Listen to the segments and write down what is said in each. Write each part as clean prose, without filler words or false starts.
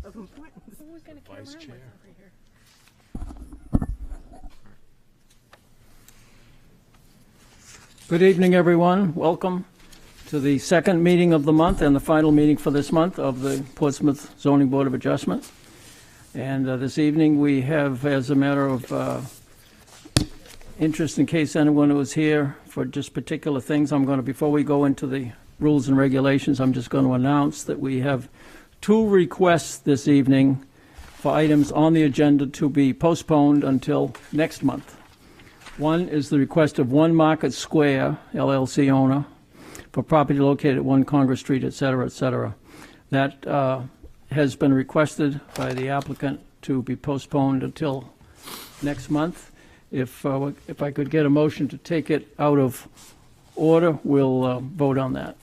of importance. Who's going to carry Vice around Chair. with over here? Good evening, everyone. Welcome to the second meeting of the month and the final meeting for this month of the Portsmouth Zoning Board of Adjustment. And this evening we have, as a matter of interest in case anyone was here for just particular things, before we go into the rules and regulations, I'm just going to announce that we have two requests this evening for items on the agenda to be postponed until next month. One is the request of One Market Square, LLC owner, for property located at 1 Congress Street, et cetera, et cetera. That has been requested by the applicant to be postponed until next month. If I could get a motion to take it out of order, we'll vote on that.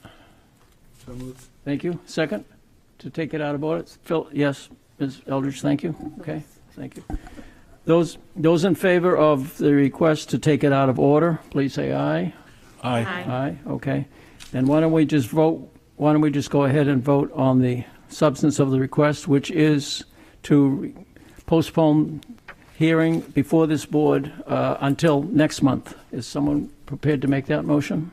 So moved. Thank you. Second, to take it out of order? Phil, yes. Ms. Eldridge, thank you. Okay, thank you. Those in favor of the request to take it out of order, please say aye. Aye. Aye, okay. And why don't we just vote, why don't we just go ahead and vote on the substance of the request, which is to postpone hearing before this board until next month. Is someone prepared to make that motion?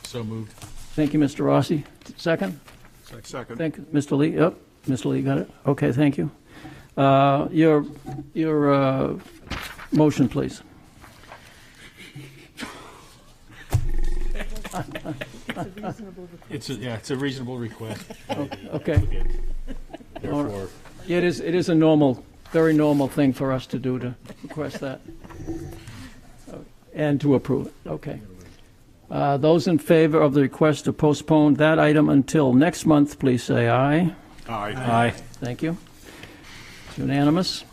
So moved. Thank you, Mr. Rossi. Second? Second. Thank you, Mr. Lee. Yep, Mr. Lee got it. Okay, thank you. Your motion, please. It's a reasonable request. Okay. Therefore, It is a normal, very normal thing for us to do, to request that. And to approve it. Okay. Those in favor of the request to postpone that item until next month, please say aye. aye. Thank you. It's unanimous.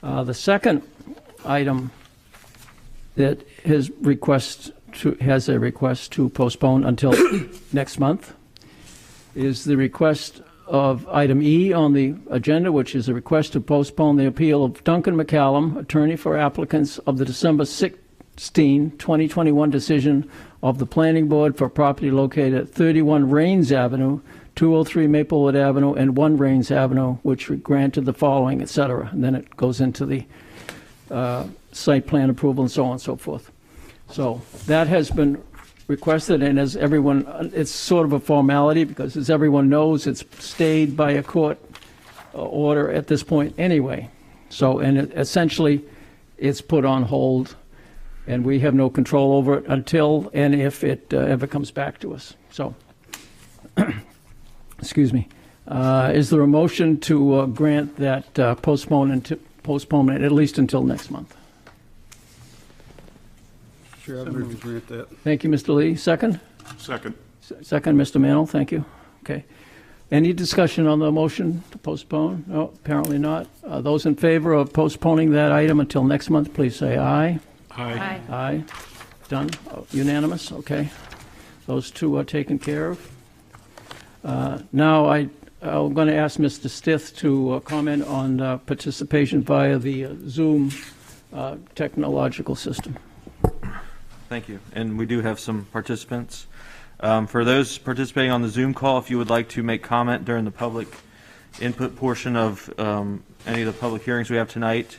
The second item that has a request to postpone until next month is the request of item E on the agenda, which is a request to postpone the appeal of Duncan McCallum, attorney for applicants, of the December 16, 2021 decision of the Planning Board for property located at 31 Rains Avenue, 203 Maplewood Avenue, and 1 Rains Avenue, which granted the following, et cetera. And then it goes into the site plan approval and so on and so forth. So that has been requested, and as everyone, it's sort of a formality because, as everyone knows, it's stayed by a court order at this point anyway. So, and essentially, it's put on hold, and we have no control over it until and if it ever comes back to us. So, excuse me. Is there a motion to grant that postponement at least until next month? Sure, I move to grant that. Thank you, Mr. Lee. Second? Second. Second, Mr. Mantle. Thank you. Okay. Any discussion on the motion to postpone? No, apparently not. Those in favor of postponing that item until next month, please say aye. Aye. Aye. Done. Unanimous. Okay. Those two are taken care of. Now I'm going to ask Mr. Stith to comment on participation via the Zoom technological system. Thank you. And we do have some participants. For those participating on the Zoom call, if you would like to make comment during the public input portion of any of the public hearings we have tonight,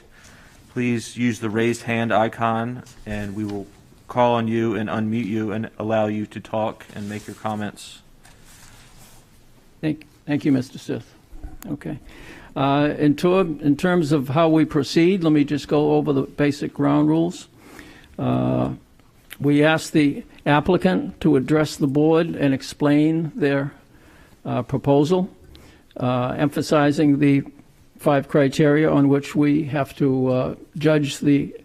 please use the raised hand icon, and we will call on you and unmute you and allow you to talk and make your comments. Thank you, Mr. Stith. Okay. In terms of how we proceed, let me just go over the basic ground rules. We ask the applicant to address the board and explain their proposal, emphasizing the 5 criteria on which we have to judge the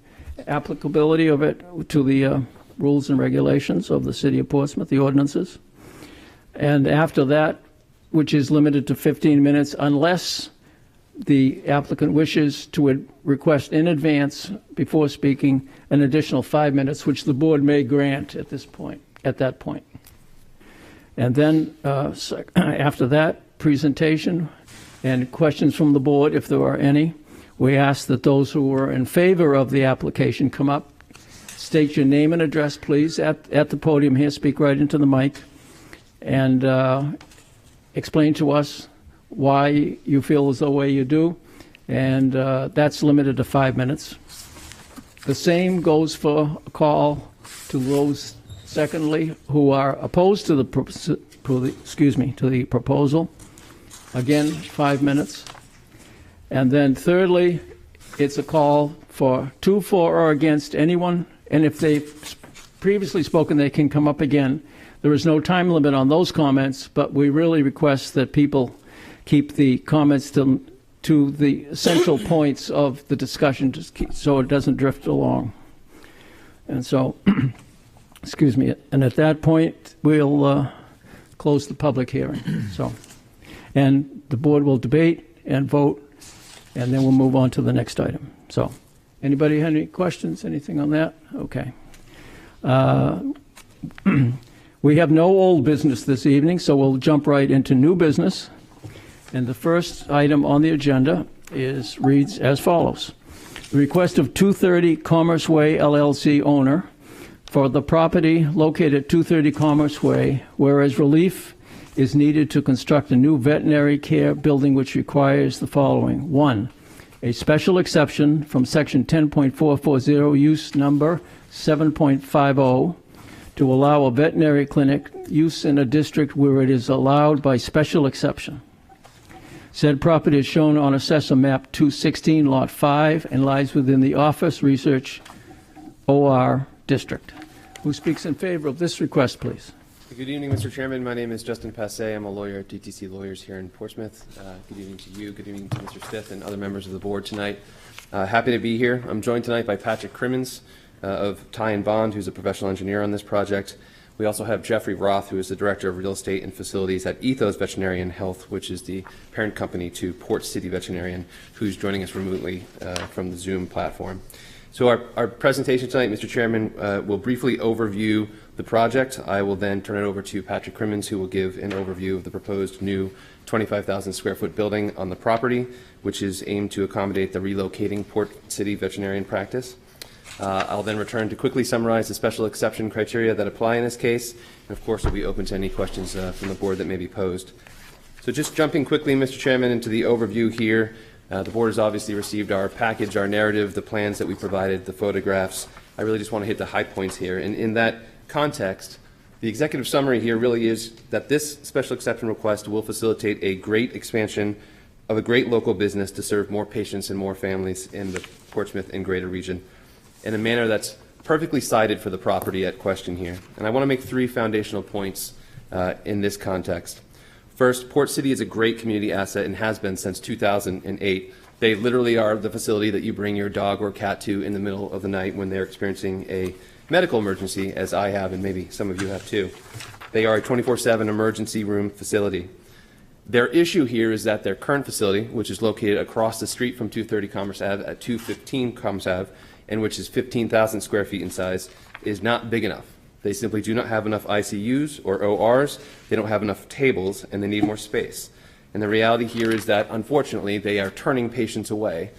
applicability of it to the rules and regulations of the City of Portsmouth, the ordinances. And after that, which is limited to 15 minutes, unless the applicant wishes to request in advance, before speaking, an additional 5 minutes, which the board may grant at that point. And then after that presentation and questions from the board, if there are any, we ask that those who are in favor of the application come up, state your name and address, please, at the podium here, speak right into the mic, and explain to us why you feel as the way you do, and that's limited to 5 minutes. The same goes for a call to those, secondly, who are opposed to the proposal. Again, 5 minutes. And then thirdly, it's a call for 2 for or against anyone, and if they've previously spoken, they can come up again. There is no time limit on those comments, but we really request that people keep the comments to the essential points of the discussion, so it doesn't drift along. And so, excuse me, and at that point, we'll close the public hearing. So, and the board will debate and vote, and then we'll move on to the next item. So, anybody have any questions, anything on that? Okay. We have no old business this evening, so we'll jump right into new business. And the first item on the agenda reads as follows. The request of 230 Commerce Way LLC owner for the property located at 230 Commerce Way, whereas relief is needed to construct a new veterinary care building which requires the following. 1, a special exception from section 10.440 use number 7.50 to allow a veterinary clinic use in a district where it is allowed by special exception. Said property is shown on Assessor Map 216, Lot 5, and lies within the Office Research OR District. Who speaks in favor of this request, please? Good evening, Mr. Chairman. My name is Justin Passe. I'm a lawyer at DTC Lawyers here in Portsmouth. Good evening to you. Good evening to Mr. Stith and other members of the board tonight. Happy to be here. I'm joined tonight by Patrick Crimmins of Ty & Bond, who's a professional engineer on this project. We also have Jeffrey Roth, who is the Director of Real Estate and Facilities at Ethos Veterinarian Health, which is the parent company to Port City Veterinarian, who's joining us remotely from the Zoom platform. So our presentation tonight, Mr. Chairman, will briefly overview the project. I will then turn it over to Patrick Crimmins, who will give an overview of the proposed new 25,000 square foot building on the property, which is aimed to accommodate the relocating Port City veterinarian practice. I'll then return to quickly summarize the special exception criteria that apply in this case, and of course we'll be open to any questions from the board that may be posed. So just jumping quickly, Mr. Chairman, into the overview here. The board has obviously received our package, our narrative, the plans that we provided, the photographs. I really just want to hit the high points here. And in that context, the executive summary here really is that this special exception request will facilitate a great expansion of a great local business to serve more patients and more families in the Portsmouth and greater region in a manner that's perfectly cited for the property at question here. And I want to make 3 foundational points in this context. First, Port City is a great community asset and has been since 2008. They literally are the facility that you bring your dog or cat to in the middle of the night when they're experiencing a medical emergency, as I have and maybe some of you have too. They are a 24/7 emergency room facility. Their issue here is that their current facility, which is located across the street from 230 Commerce Ave at 215 Commerce Ave, and which is 15,000 square feet in size, is not big enough. They simply do not have enough ICUs or ORs, they don't have enough tables, and they need more space. And the reality here is that, unfortunately, they are turning patients away,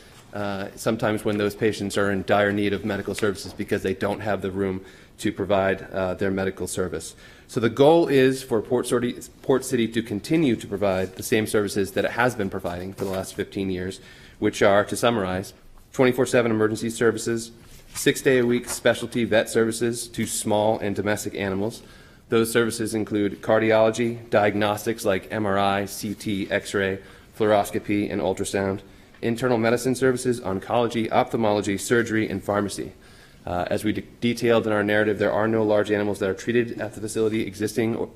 sometimes when those patients are in dire need of medical services because they don't have the room to provide their medical service. So the goal is for Port City to continue to provide the same services that it has been providing for the last 15 years, which are, to summarize, 24/7 emergency services, 6-day-a-week specialty vet services to small and domestic animals. Those services include cardiology, diagnostics like MRI, CT, X-ray, fluoroscopy, and ultrasound, internal medicine services, oncology, ophthalmology, surgery, and pharmacy. As we detailed in our narrative, there are no large animals that are treated at the facility existing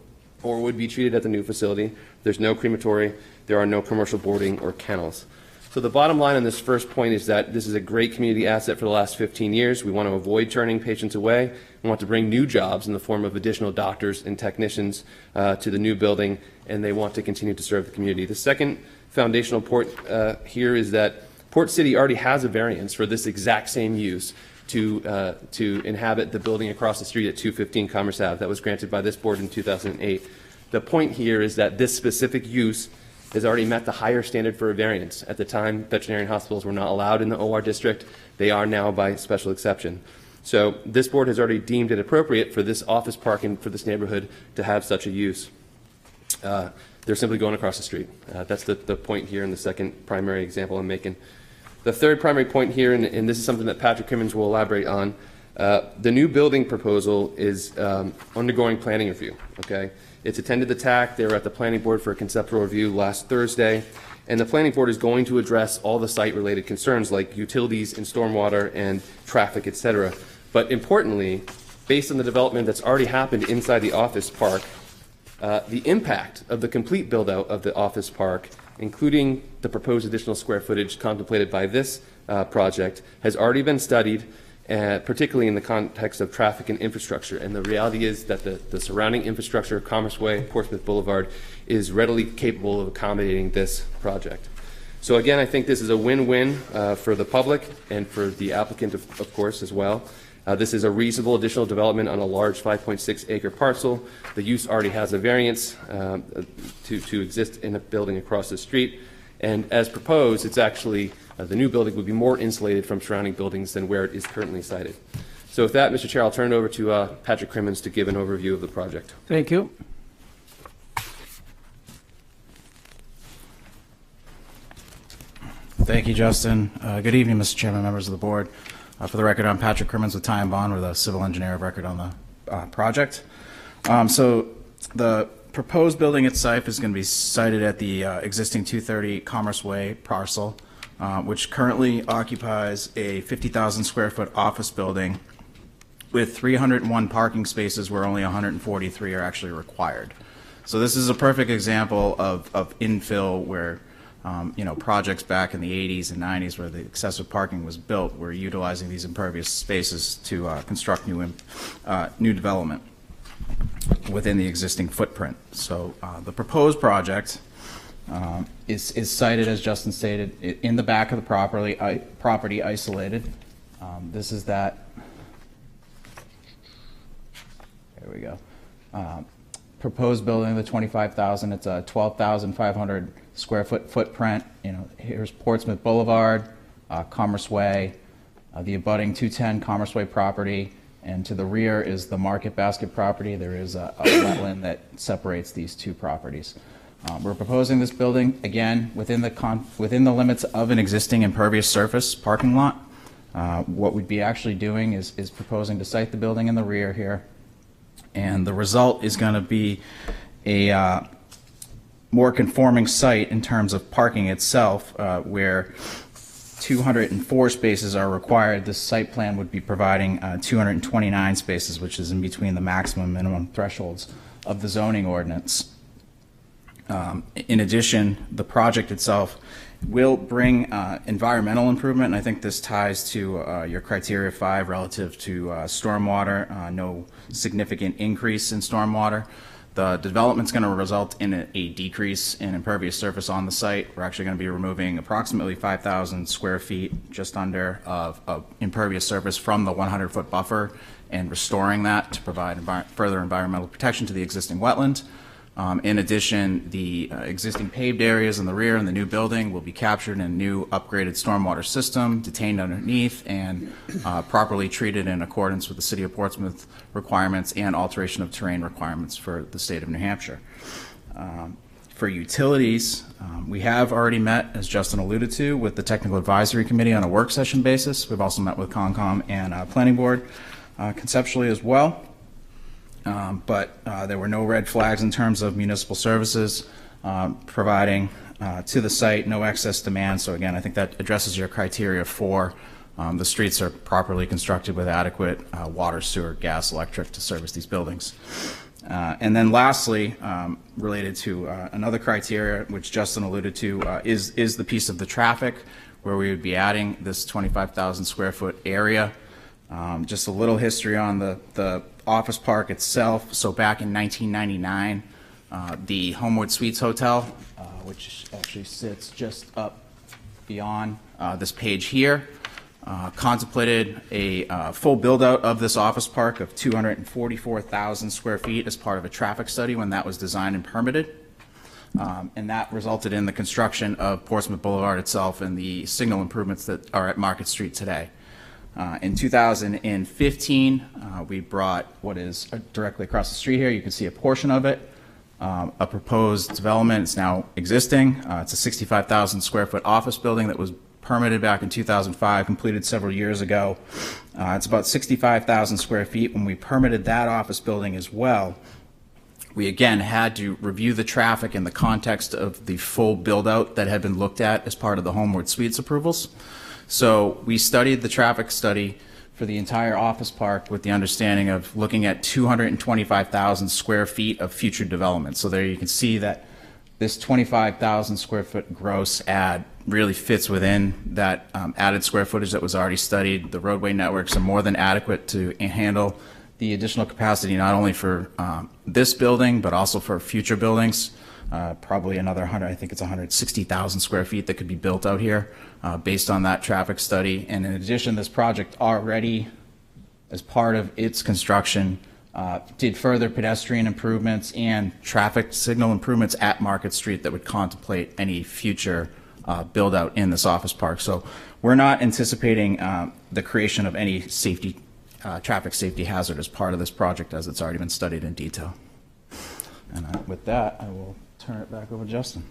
or would be treated at the new facility. There's no crematory. There are no commercial boarding or kennels. So the bottom line on this first point is that this is a great community asset for the last 15 years. We want to avoid turning patients away. We want to bring new jobs in the form of additional doctors and technicians to the new building, and they want to continue to serve the community. The second foundational point here is that Port City already has a variance for this exact same use to inhabit the building across the street at 215 Commerce Ave that was granted by this board in 2008. The point here is that this specific use has already met the higher standard for a variance. At the time, veterinarian hospitals were not allowed in the OR district. They are now by special exception. So this board has already deemed it appropriate for this office park and for this neighborhood to have such a use. They're simply going across the street. That's the point here in the second primary example I'm making. The third primary point here, and this is something that Patrick Crimmins will elaborate on, the new building proposal is undergoing planning review, okay? It's attended the TAC. They were at the planning board for a conceptual review last Thursday, and the planning board is going to address all the site-related concerns like utilities and stormwater and traffic, et cetera. But importantly, based on the development that's already happened inside the office park, the impact of the complete build-out of the office park, including the proposed additional square footage contemplated by this project, has already been studied, particularly in the context of traffic and infrastructure. And the reality is that the surrounding infrastructure, Commerce Way, Portsmouth Boulevard, is readily capable of accommodating this project. So again, I think this is a win-win for the public and for the applicant, of course, as well. This is a reasonable additional development on a large 5.6 acre parcel. The use already has a variance to exist in a building across the street. And as proposed, it's actually, the new building would be more insulated from surrounding buildings than where it is currently sited. So with that, Mr. Chair, I'll turn it over to Patrick Crimmins to give an overview of the project. Thank you. Thank you, Justin. Good evening, Mr. Chairman, members of the board. For the record, I'm Patrick Crimmins with Ty & Bond. We're the civil engineer of record on the project. So the proposed building itself is going to be sited at the existing 230 Commerce Way parcel, which currently occupies a 50,000 square foot office building with 301 parking spaces where only 143 are actually required. So this is a perfect example of infill where projects back in the 80s and 90s where the excessive parking was built were utilizing these impervious spaces to construct new development within the existing footprint. So the proposed project is sited, as Justin stated, in the back of the property isolated. This is that. There we go. Proposed building, the 25,000. It's a 12,500 square foot footprint. Here's Portsmouth Boulevard, Commerce Way, the abutting 210 Commerce Way property, and to the rear is the Market Basket property. There is a wetland that separates these two properties. We're proposing this building again within the limits of an existing impervious surface parking lot. What we'd be actually doing is proposing to site the building in the rear here, and the result is going to be a more conforming site in terms of parking itself, where 204 spaces are required. This site plan would be providing 229 spaces, which is in between the maximum and minimum thresholds of the zoning ordinance. In addition, the project itself will bring environmental improvement, and I think this ties to your criteria 5 relative to stormwater, no significant increase in stormwater. The development's going to result in a decrease in impervious surface on the site. We're actually going to be removing approximately 5,000 square feet, just under, of impervious surface from the 100-foot buffer and restoring that to provide further environmental protection to the existing wetland. In addition, the existing paved areas in the rear and the new building will be captured in a new upgraded stormwater system, detained underneath, and properly treated in accordance with the City of Portsmouth requirements and alteration of terrain requirements for the state of New Hampshire. For utilities, we have already met, as Justin alluded to, with the Technical Advisory Committee on a work session basis. We've also met with Concom and Planning Board conceptually as well. But there were no red flags in terms of municipal services providing to the site, no excess demand. So again, I think that addresses your criteria for the streets are properly constructed with adequate water, sewer, gas, electric to service these buildings. And then lastly, related to another criteria, which Justin alluded to, is the piece of the traffic where we would be adding this 25,000 square foot area. Just a little history on the office park itself. So back in 1999, the Homewood Suites Hotel, which actually sits just up beyond this page here, contemplated a full build-out of this office park of 244,000 square feet as part of a traffic study when that was designed and permitted. And that resulted in the construction of Portsmouth Boulevard itself and the signal improvements that are at Market Street today. In 2015, we brought what is directly across the street here. You can see a portion of it. a proposed development. It's now existing. It's a 65,000 square foot office building that was permitted back in 2005, completed several years ago. It's about 65,000 square feet. When we permitted that office building as well, we again had to review the traffic in the context of the full build-out that had been looked at as part of the Homeward Suites approvals. So we studied the traffic study for the entire office park with the understanding of looking at 225,000 square feet of future development. So there you can see that this 25,000 square foot gross add really fits within that added square footage that was already studied. The roadway networks are more than adequate to handle the additional capacity, not only for this building, but also for future buildings. Probably another 100, I think it's 160,000 square feet that could be built out here based on that traffic study. And in addition, this project already, as part of its construction, did further pedestrian improvements and traffic signal improvements at Market Street that would contemplate any future build out in this office park. So we're not anticipating the creation of any traffic safety hazard as part of this project, as it's already been studied in detail. And with that, I will turn it back over to Justin.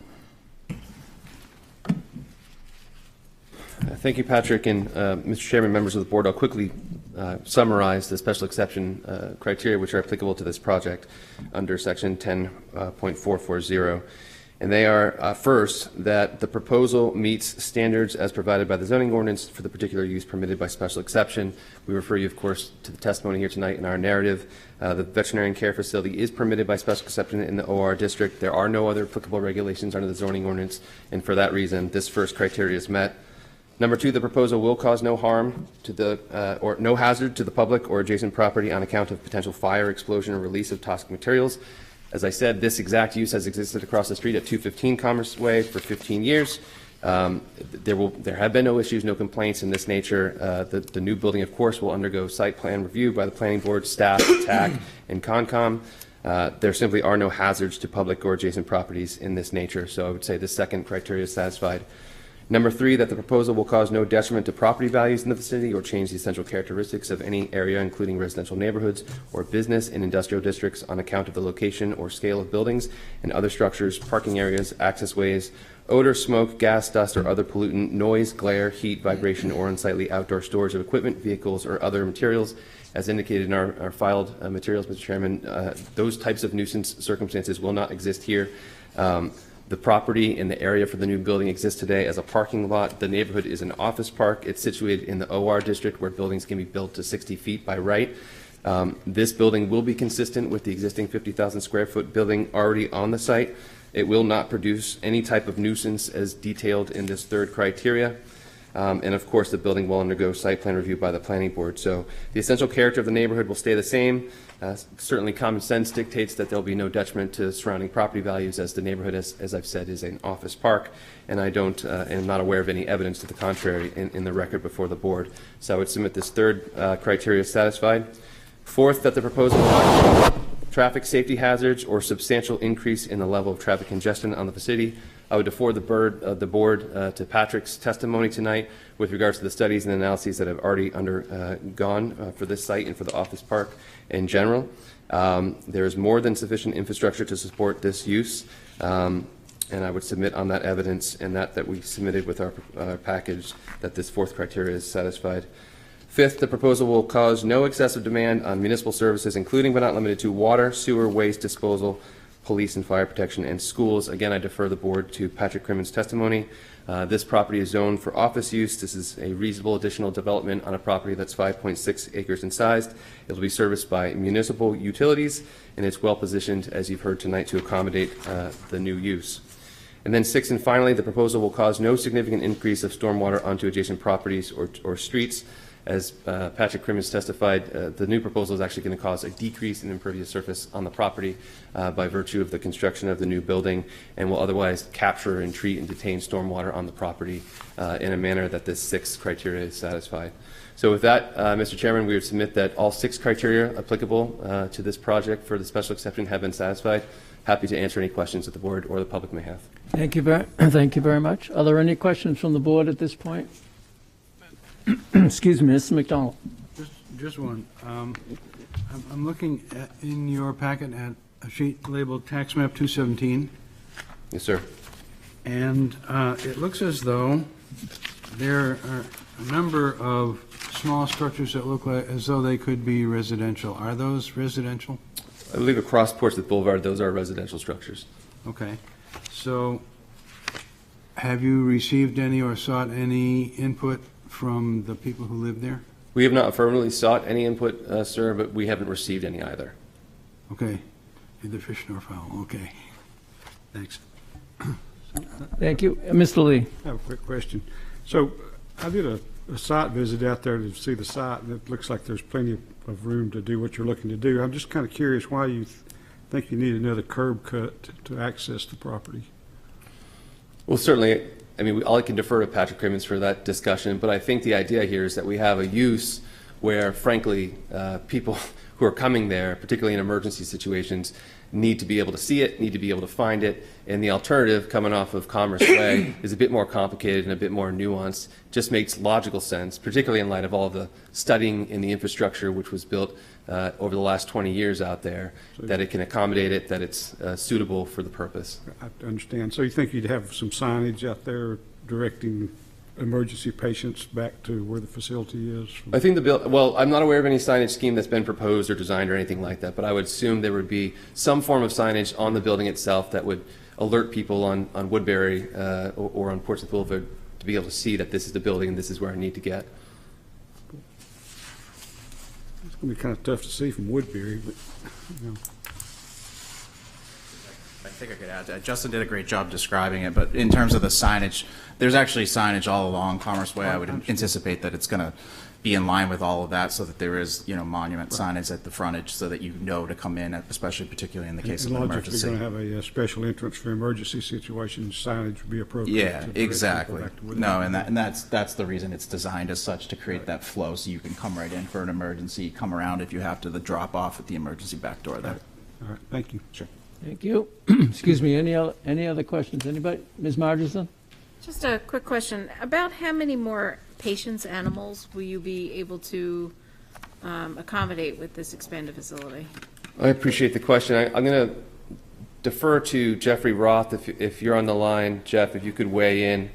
Thank you, Patrick, and Mr. Chairman, members of the board. I'll quickly summarize the special exception criteria which are applicable to this project under section 10.440. And they are, first, that the proposal meets standards as provided by the zoning ordinance for the particular use permitted by special exception. We refer you, of course, to the testimony here tonight in our narrative. The veterinarian care facility is permitted by special exception in the OR district. There are no other applicable regulations under the zoning ordinance, and for that reason, this first criteria is met. Number two, the proposal will cause no harm to the, or no hazard to the public or adjacent property on account of potential fire, explosion, or release of toxic materials. As I said, this exact use has existed across the street at 215 Commerce Way for 15 years. There have been no issues, no complaints in this nature. The new building, of course, will undergo site plan review by the planning board, staff, TAC, and CONCOM. There simply are no hazards to public or adjacent properties in this nature, so I would say the second criteria is satisfied. Number three, that the proposal will cause no detriment to property values in the vicinity or change the essential characteristics of any area, including residential neighborhoods or business and industrial districts, on account of the location or scale of buildings and other structures, parking areas, access ways, odor, smoke, gas, dust, or other pollutant, noise, glare, heat, vibration, or unsightly outdoor storage of equipment, vehicles, or other materials. As indicated in our filed materials, Mr. Chairman, those types of nuisance circumstances will not exist here. The property and the area for the new building exists today as a parking lot. The neighborhood is an office park. It's situated in the OR district where buildings can be built to 60 feet by right. This building will be consistent with the existing 50,000 square foot building already on the site. It will not produce any type of nuisance as detailed in this third criteria. And of course, the building will undergo site plan review by the planning board. So the essential character of the neighborhood will stay the same. Certainly common sense dictates that there will be no detriment to surrounding property values, as the neighborhood, as I've said, is an office park, and I am not aware of any evidence to the contrary in the record before the board. So I would submit this third criteria is satisfied. Fourth, that the proposal traffic safety hazards or substantial increase in the level of traffic congestion on the vicinity. I would defer the board to Patrick's testimony tonight with regards to the studies and analyses that have already undergone for this site and for the office park in general. There is more than sufficient infrastructure to support this use, and I would submit on that evidence and that we submitted with our package that this fourth criteria is satisfied. Fifth, the proposal will cause no excessive demand on municipal services, including but not limited to water, sewer, waste disposal, police and fire protection, and schools. Again, I defer the board to Patrick Crimmins' testimony. This property is zoned for office use. This is a reasonable additional development on a property that's 5.6 acres in size. It will be serviced by municipal utilities, and it's well positioned, as you've heard tonight, to accommodate the new use. And then sixth and finally, the proposal will cause no significant increase of stormwater onto adjacent properties or streets. As Patrick Crimmins testified, the new proposal is actually going to cause a decrease in impervious surface on the property by virtue of the construction of the new building, and will otherwise capture and treat and detain stormwater on the property in a manner that this sixth criteria is satisfied. So with that, Mr. Chairman, we would submit that all six criteria applicable to this project for the special exception have been satisfied. Happy to answer any questions that the board or the public may have. Thank you very much. Are there any questions from the board at this point? Excuse me, Mr. McDonald. Just one. I'm looking in your packet at a sheet labeled tax map 217, Yes, sir. and it looks as though there are a number of small structures that look like as though they could be residential. Are those residential? I believe across Portsmouth Boulevard, those are residential structures. Okay. So have you received any or sought any input from the people who live there? We have not affirmatively sought any input, sir, but we haven't received any either. Okay. Neither fish nor fowl. Okay. Thanks. Thank you. Mr. Lee? I have a quick question. So I did a site visit out there to see the site, and it looks like there's plenty of room to do what you're looking to do. I'm just kind of curious why you think you need another curb cut to access the property. Well, certainly, I mean, I can defer to Patrick Crimmins for that discussion, but I think the idea here is that we have a use where, frankly, people who are coming there, particularly in emergency situations, need to be able to see it, need to be able to find it, and the alternative coming off of Commerce Way is a bit more complicated and a bit more nuanced. Just makes logical sense, particularly in light of all of the studying in the infrastructure which was built over the last 20 years out there, that it can accommodate it, that it's suitable for the purpose. I understand. So you think you'd have some signage out there directing emergency patients back to where the facility is? I think the bill, well, I'm not aware of any signage scheme that's been proposed or designed or anything like that, but I would assume there would be some form of signage on the building itself that would alert people on Woodbury or on Portsmouth Boulevard to be able to see that this is the building and this is where I need to get. It's going to be kind of tough to see from Woodbury, but, you know. I think I could add to that. Justin did a great job describing it, but in terms of the signage, there's actually signage all along Commerce Way. I would anticipate that it's going to be in line with all of that, so that there is, monument signage at the frontage, so that you know to come in, especially particularly in the case of an And emergency. logically, going to have a special entrance for emergency situations, signage would be appropriate. Yeah, to direct people exactly. back to Woodbury. No, and that's the reason it's designed as such, to create that flow, so you can come right in for an emergency, come around if you have to, the drop off at the emergency back door there. All right, thank you. Sure. Thank you. Excuse me, any other questions? Anybody? Ms. Margerson? Just a quick question. About how many more patients, animals, will you be able to accommodate with this expanded facility? I appreciate the question. I'm going to defer to Jeffrey Roth if you're on the line. Jeff, if you could weigh in.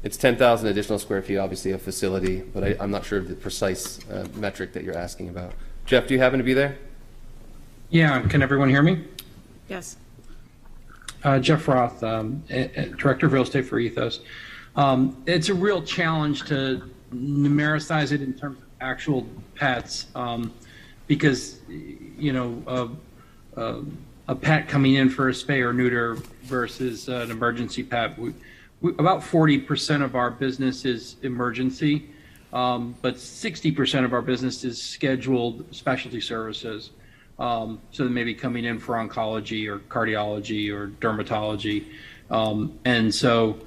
It's 10,000 additional square feet, obviously, of facility, but I'm not sure of the precise metric that you're asking about. Jeff, do you happen to be there? Yeah, can everyone hear me? Yes. Jeff Roth, Director of Real Estate for Ethos. It's a real challenge to numericize it in terms of actual pets, because, a pet coming in for a spay or neuter versus an emergency pet, about 40% of our business is emergency, but 60% of our business is scheduled specialty services. So they may be coming in for oncology or cardiology or dermatology. And so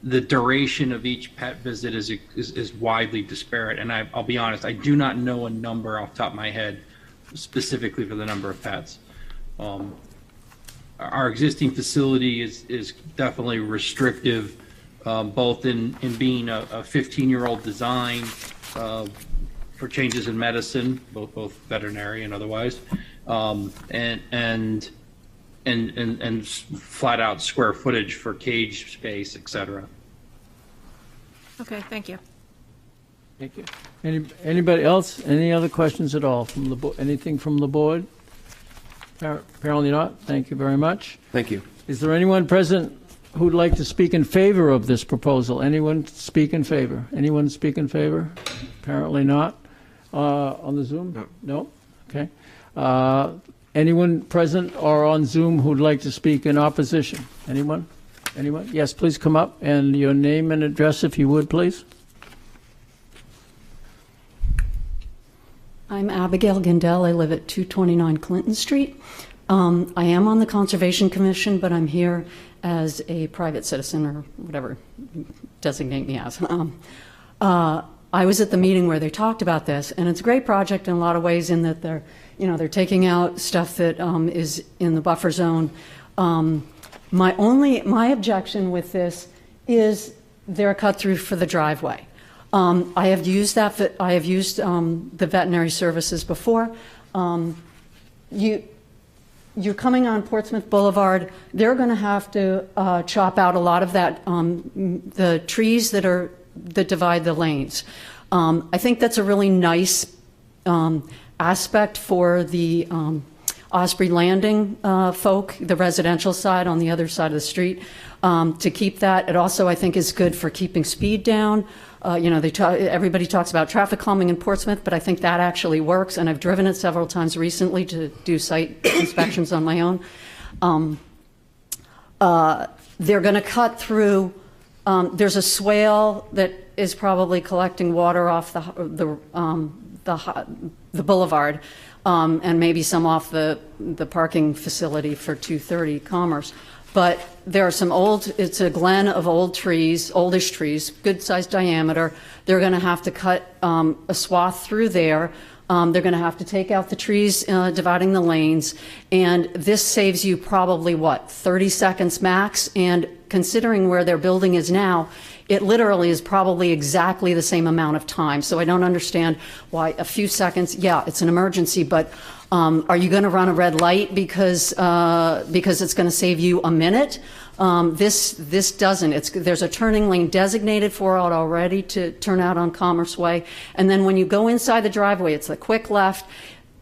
the duration of each pet visit is widely disparate. And I'll be honest, I do not know a number off the top of my head specifically for the number of pets. Our existing facility is definitely restrictive, both in being a 15-year-old design, for changes in medicine, both veterinary and otherwise, and flat out square footage for cage space, et cetera. Okay, thank you. Thank you. Anybody else? Any other questions at all from the board? Anything from the board? Apparently not. Thank you very much. Thank you. Is there anyone present who'd like to speak in favor of this proposal? Anyone speak in favor? Anyone speak in favor? Apparently not. On the Zoom? No? Okay. Anyone present or on Zoom who'd like to speak in opposition? Anyone? Anyone? Yes, please come up, and your name and address, if you would, please. I'm Abigail Gindel. I live at 229 Clinton Street. I am on the Conservation Commission, but I'm here as a private citizen, or whatever designate me as. I was at the meeting where they talked about this, and it's a great project in a lot of ways, in that they're taking out stuff that is in the buffer zone. My objection with this is they're a cut through for the driveway. I have used the veterinary services before. you're coming on Portsmouth Boulevard, they're going to have to chop out a lot of that, the trees that divide the lanes. I think that's a really nice aspect for the Osprey Landing folk, the residential side on the other side of the street, to keep that. It also, I think, is good for keeping speed down. Everybody talks about traffic calming in Portsmouth, but I think that actually works, and I've driven it several times recently to do site inspections on my own. They're going to cut through, there's a swale that is probably collecting water off the boulevard, and maybe some off the parking facility for 230 Commerce. But there are some it's a glen of old trees, oldish trees, good sized diameter. They're going to have to cut a swath through there. They're going to have to take out the trees dividing the lanes. And this saves you probably, 30 seconds max? And considering where their building is now, it literally is probably exactly the same amount of time. So I don't understand why a few seconds, yeah, it's an emergency, but are you going to run a red light because it's going to save you a minute? This doesn't. There's a turning lane designated for it already to turn out on Commerce Way. And then when you go inside the driveway, it's the quick left.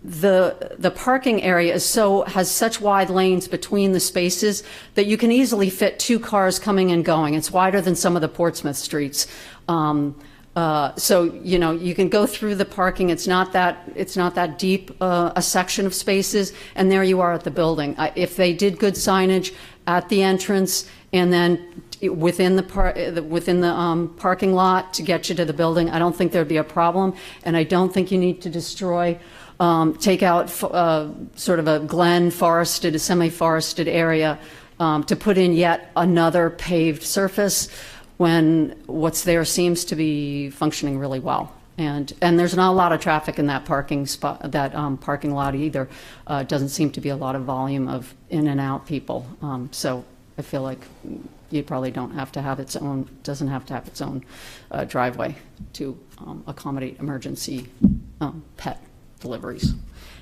The parking area has such wide lanes between the spaces that you can easily fit 2 cars coming and going. It's wider than some of the Portsmouth streets. So you can go through the parking. It's not that deep a section of spaces, and there you are at the building. If they did good signage at the entrance and then within the parking lot to get you to the building, I don't think there'd be a problem, and I don't think you need to destroy. Take out sort of a glen forested, a semi-forested area to put in yet another paved surface when what's there seems to be functioning really well. And there's not a lot of traffic in that parking spot, that parking lot either. Doesn't seem to be a lot of volume of in and out people. So I feel like you probably doesn't have to have its own driveway to accommodate emergency pet deliveries.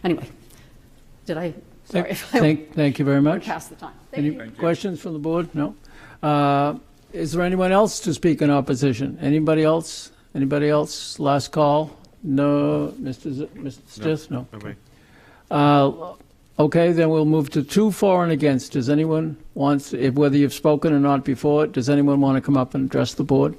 Anyway, sorry. Thank you very much. Past the time. Any questions from the board? No? Is there anyone else to speak in opposition? Anybody else? Anybody else? Last call? No. Mr. Stith? No. Okay, then we'll move to 2 for and against. Does anyone whether you've spoken or not before, does anyone want to come up and address the board?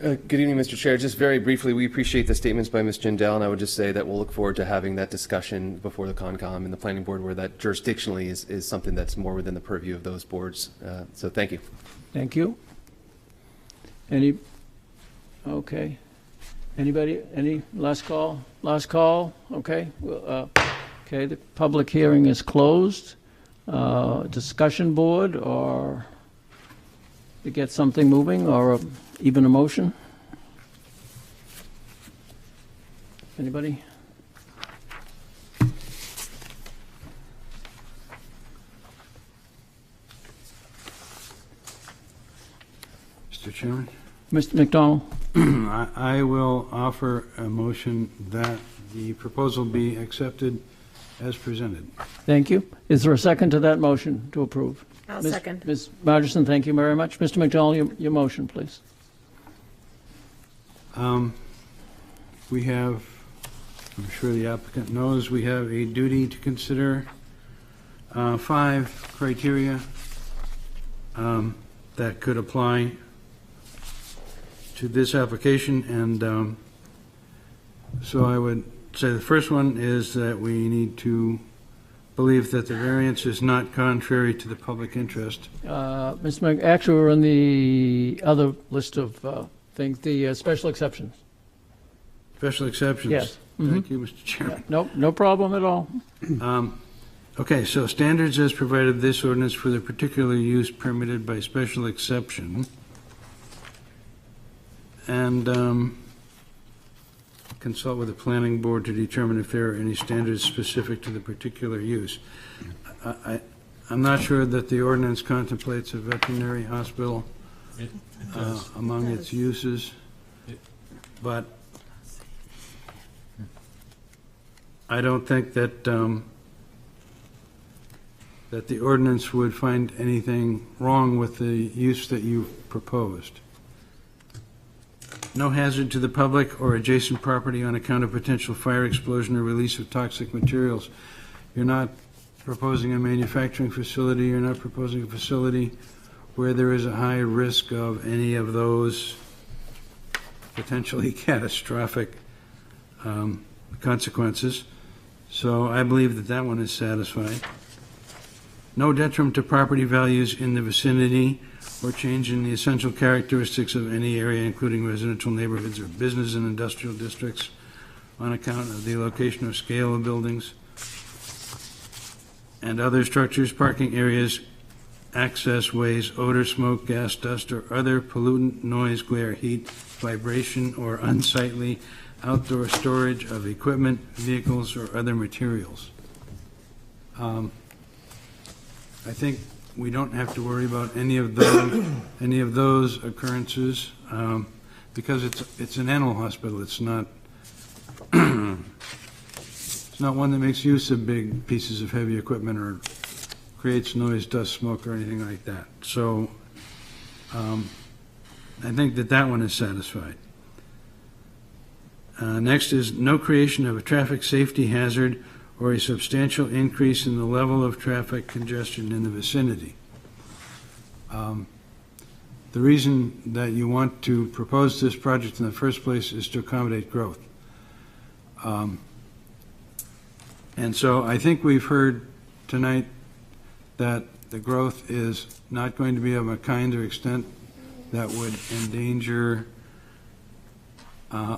Good evening, Mr. Chair. Just very briefly, we appreciate the statements by Ms. Jindal, and I would just say that we'll look forward to having that discussion before the CONCOM and the Planning Board, where that jurisdictionally is something that's more within the purview of those boards. So thank you. Thank you. Okay. Anybody? Any last call? Last call? Okay. Okay, the public hearing is closed. Discussion board, or to get something moving, or even a motion? Anybody? Mr. Chairman? Mr. McDonald? I will offer a motion that the proposal be accepted as presented. Thank you. Is there a second to that motion to approve? I'll second. Ms. Margerson, thank you very much. Mr. McDonald, your motion, please. We have, I'm sure the applicant knows, we have a duty to consider 5 criteria that could apply to this application, and so I would say the first one is that we need to believe that the variance is not contrary to the public interest. Actually, we're in the other list of things, the special exceptions. Special exceptions? Yes. Thank you, Mr. Chairman. No problem at all. Okay, so standards as provided this ordinance for the particular use permitted by special exception. And consult with the planning board to determine if there are any standards specific to the particular use. I'm not sure that the ordinance contemplates a veterinary hospital among its uses, but I don't think that that the ordinance would find anything wrong with the use that you've proposed. No hazard to the public or adjacent property on account of potential fire, explosion, or release of toxic materials. You're not proposing a manufacturing facility, you're not proposing a facility where there is a high risk of any of those potentially catastrophic consequences. So I believe that that one is satisfied. No detriment to property values in the vicinity or change in the essential characteristics of any area, including residential neighborhoods or business and industrial districts, on account of the location or scale of buildings and other structures, parking areas, access ways, odor, smoke, gas, dust, or other pollutant, noise, glare, heat, vibration, or unsightly outdoor storage of equipment, vehicles, or other materials. I think we don't have to worry about any of those occurrences, because it's an animal hospital. It's not it's not one that makes use of big pieces of heavy equipment or creates noise, dust, smoke, or anything like that. So I think that that one is satisfied. Next is no creation of a traffic safety hazard or a substantial increase in the level of traffic congestion in the vicinity. The reason that you want to propose this project in the first place is to accommodate growth. And so I think we've heard tonight that the growth is not going to be of a kind or extent that would endanger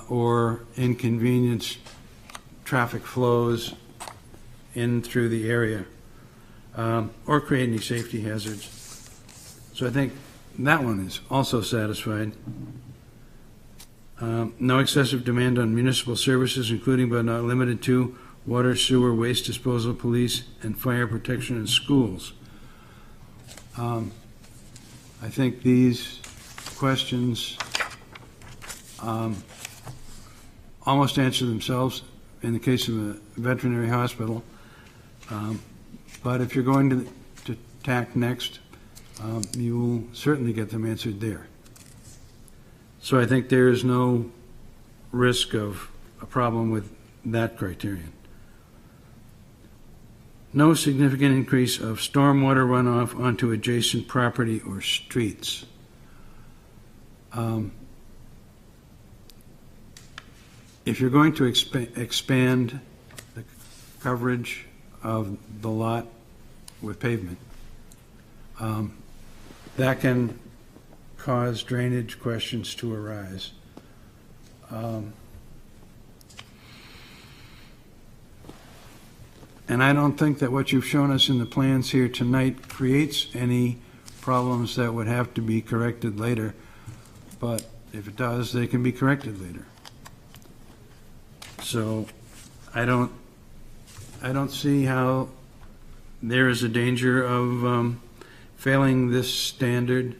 or inconvenience traffic flows in through the area, or create any safety hazards. So I think that one is also satisfied. No excessive demand on municipal services, including but not limited to water, sewer, waste disposal, police, and fire protection in schools. I think these questions almost answer themselves in the case of a veterinary hospital. But if you're going to TAC next, you will certainly get them answered there. So I think there is no risk of a problem with that criterion. No significant increase of stormwater runoff onto adjacent property or streets. If you're going to expand the coverage of the lot with pavement, that can cause drainage questions to arise. And I don't think that what you've shown us in the plans here tonight creates any problems that would have to be corrected later. But if it does, they can be corrected later. So I don't see how there is a danger of failing this standard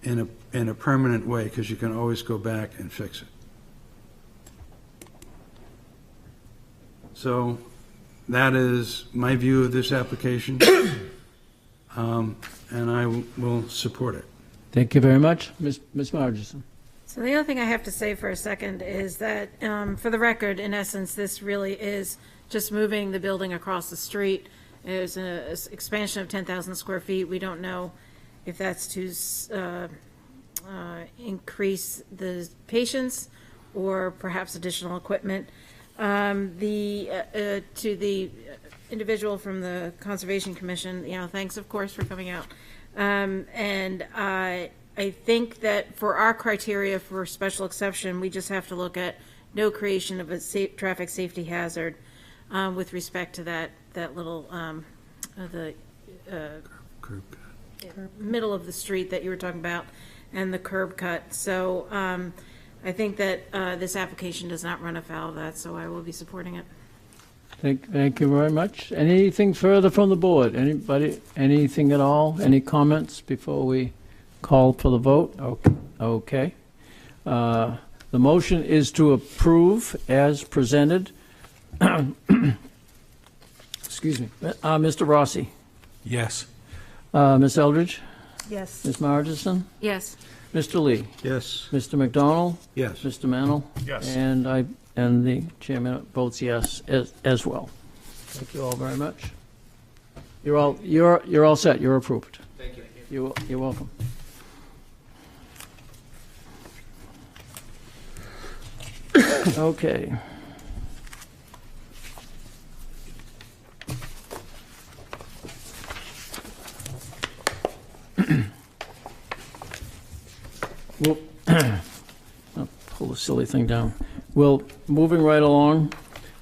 in a permanent way, because you can always go back and fix it. So that is my view of this application, and I will support it. Thank you very much. Ms. Margison. So the other thing I have to say for a second is that, for the record, in essence, this really is just moving the building across the street. There's an expansion of 10,000 square feet. We don't know if that's to increase the patients or perhaps additional equipment. To the individual from the Conservation Commission, thanks, of course, for coming out. And I think that for our criteria for special exception, we just have to look at no creation of a traffic safety hazard with respect to that little, the Curb cut. middle of the street that you were talking about, and the curb cut. So I think that this application does not run afoul of that, so I will be supporting it. Thank you very much. Anything further from the board? Anybody, anything at all? Any comments before we call for the vote? Okay. The motion is to approve as presented. Excuse me. Mr. Rossi. Yes. Ms. Eldridge? Yes. Ms. Margison? Yes. Mr. Lee? Yes. Mr. McDonald? Yes. Mr. Mannel? Yes. And the chairman votes yes as well. Thank you all very much. You're all set. You're approved. Thank you. You're welcome. Okay. Well, I'll pull the silly thing down. Well, moving right along,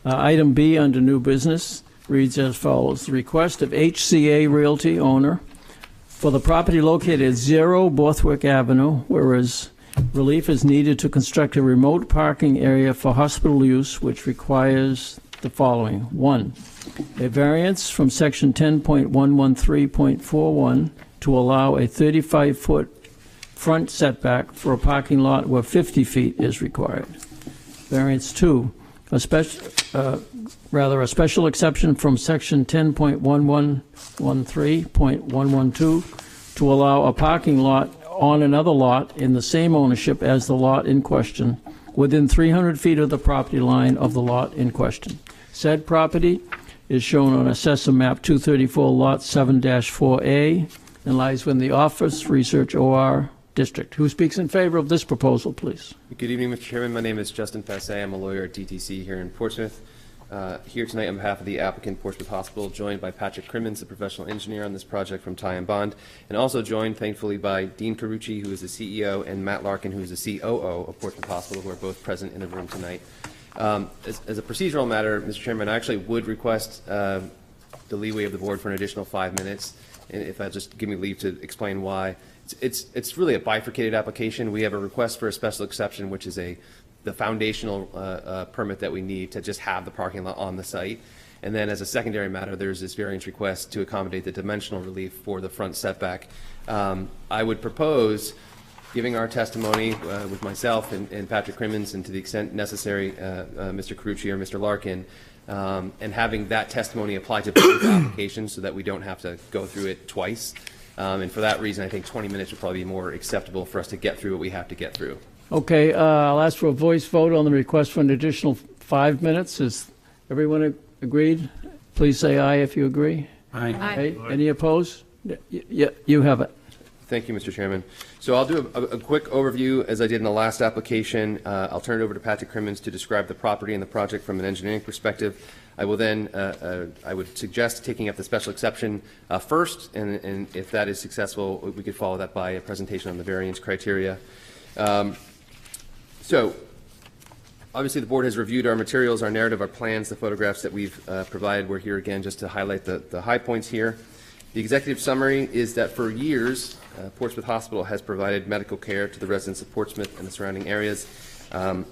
item B under new business reads as follows. The request of HCA Realty owner for the property located at 0 Borthwick Avenue, whereas relief is needed to construct a remote parking area for hospital use, which requires the following. 1, a variance from section 10.113.41 to allow a 35-foot front setback for a parking lot where 50 feet is required. Variance 2, a special exception from section 10.1113.112 to allow a parking lot on another lot in the same ownership as the lot in question within 300 feet of the property line of the lot in question. Said property is shown on Assessor Map 234, Lot 7-4A, and lies within the Office Research OR District. Who speaks in favor of this proposal, please? Good evening, Mr. Chairman. My name is Justin Passe. I'm a lawyer at DTC here in Portsmouth. Here tonight on behalf of the applicant, Portsmouth Hospital, joined by Patrick Crimmins, a professional engineer on this project from Ty & Bond, and also joined, thankfully, by Dean Carucci, who is the CEO, and Matt Larkin, who is the COO of Portsmouth Hospital, who are both present in the room tonight. As a procedural matter, Mr. Chairman, I actually would request the leeway of the board for an additional 5 minutes, and if I just give me leave to explain why. It's really a bifurcated application. We have a request for a special exception, which is the foundational permit that we need to just have the parking lot on the site. And then as a secondary matter, there's this variance request to accommodate the dimensional relief for the front setback. I would propose giving our testimony with myself and Patrick Crimmins, and to the extent necessary, Mr. Carucci or Mr. Larkin, and having that testimony apply to both applications so that we don't have to go through it twice. And for that reason, I think 20 minutes would probably be more acceptable for us to get through what we have to get through. Okay, I'll ask for a voice vote on the request for an additional 5 minutes. Is everyone agreed? Please say aye if you agree. Aye. Aye. Any opposed? Yeah, you have it. Thank you, Mr. Chairman. So I'll do a quick overview as I did in the last application. I'll turn it over to Patrick Crimmins to describe the property and the project from an engineering perspective. I will then, I would suggest taking up the special exception first, and if that is successful, we could follow that by a presentation on the variance criteria. So obviously the board has reviewed our materials, our narrative, our plans, the photographs that we've provided. We're here again just to highlight the high points here. The executive summary is that for years, Portsmouth Hospital has provided medical care to the residents of Portsmouth and the surrounding areas, and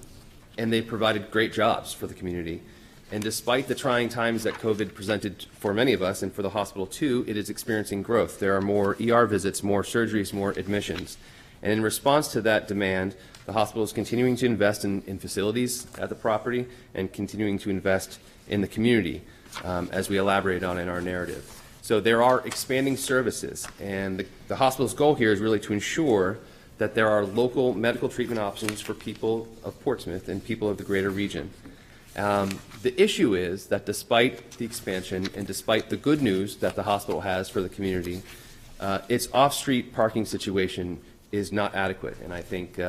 they've provided great jobs for the community. And despite the trying times that COVID presented for many of us, and for the hospital too, it is experiencing growth. There are more ER visits, more surgeries, more admissions. And in response to that demand, the hospital is continuing to invest in facilities at the property and continuing to invest in the community, as we elaborate on in our narrative. So there are expanding services, and the hospital's goal here is really to ensure that there are local medical treatment options for people of Portsmouth and people of the greater region. The issue is that despite the expansion and despite the good news that the hospital has for the community, its off-street parking situation is not adequate. And I think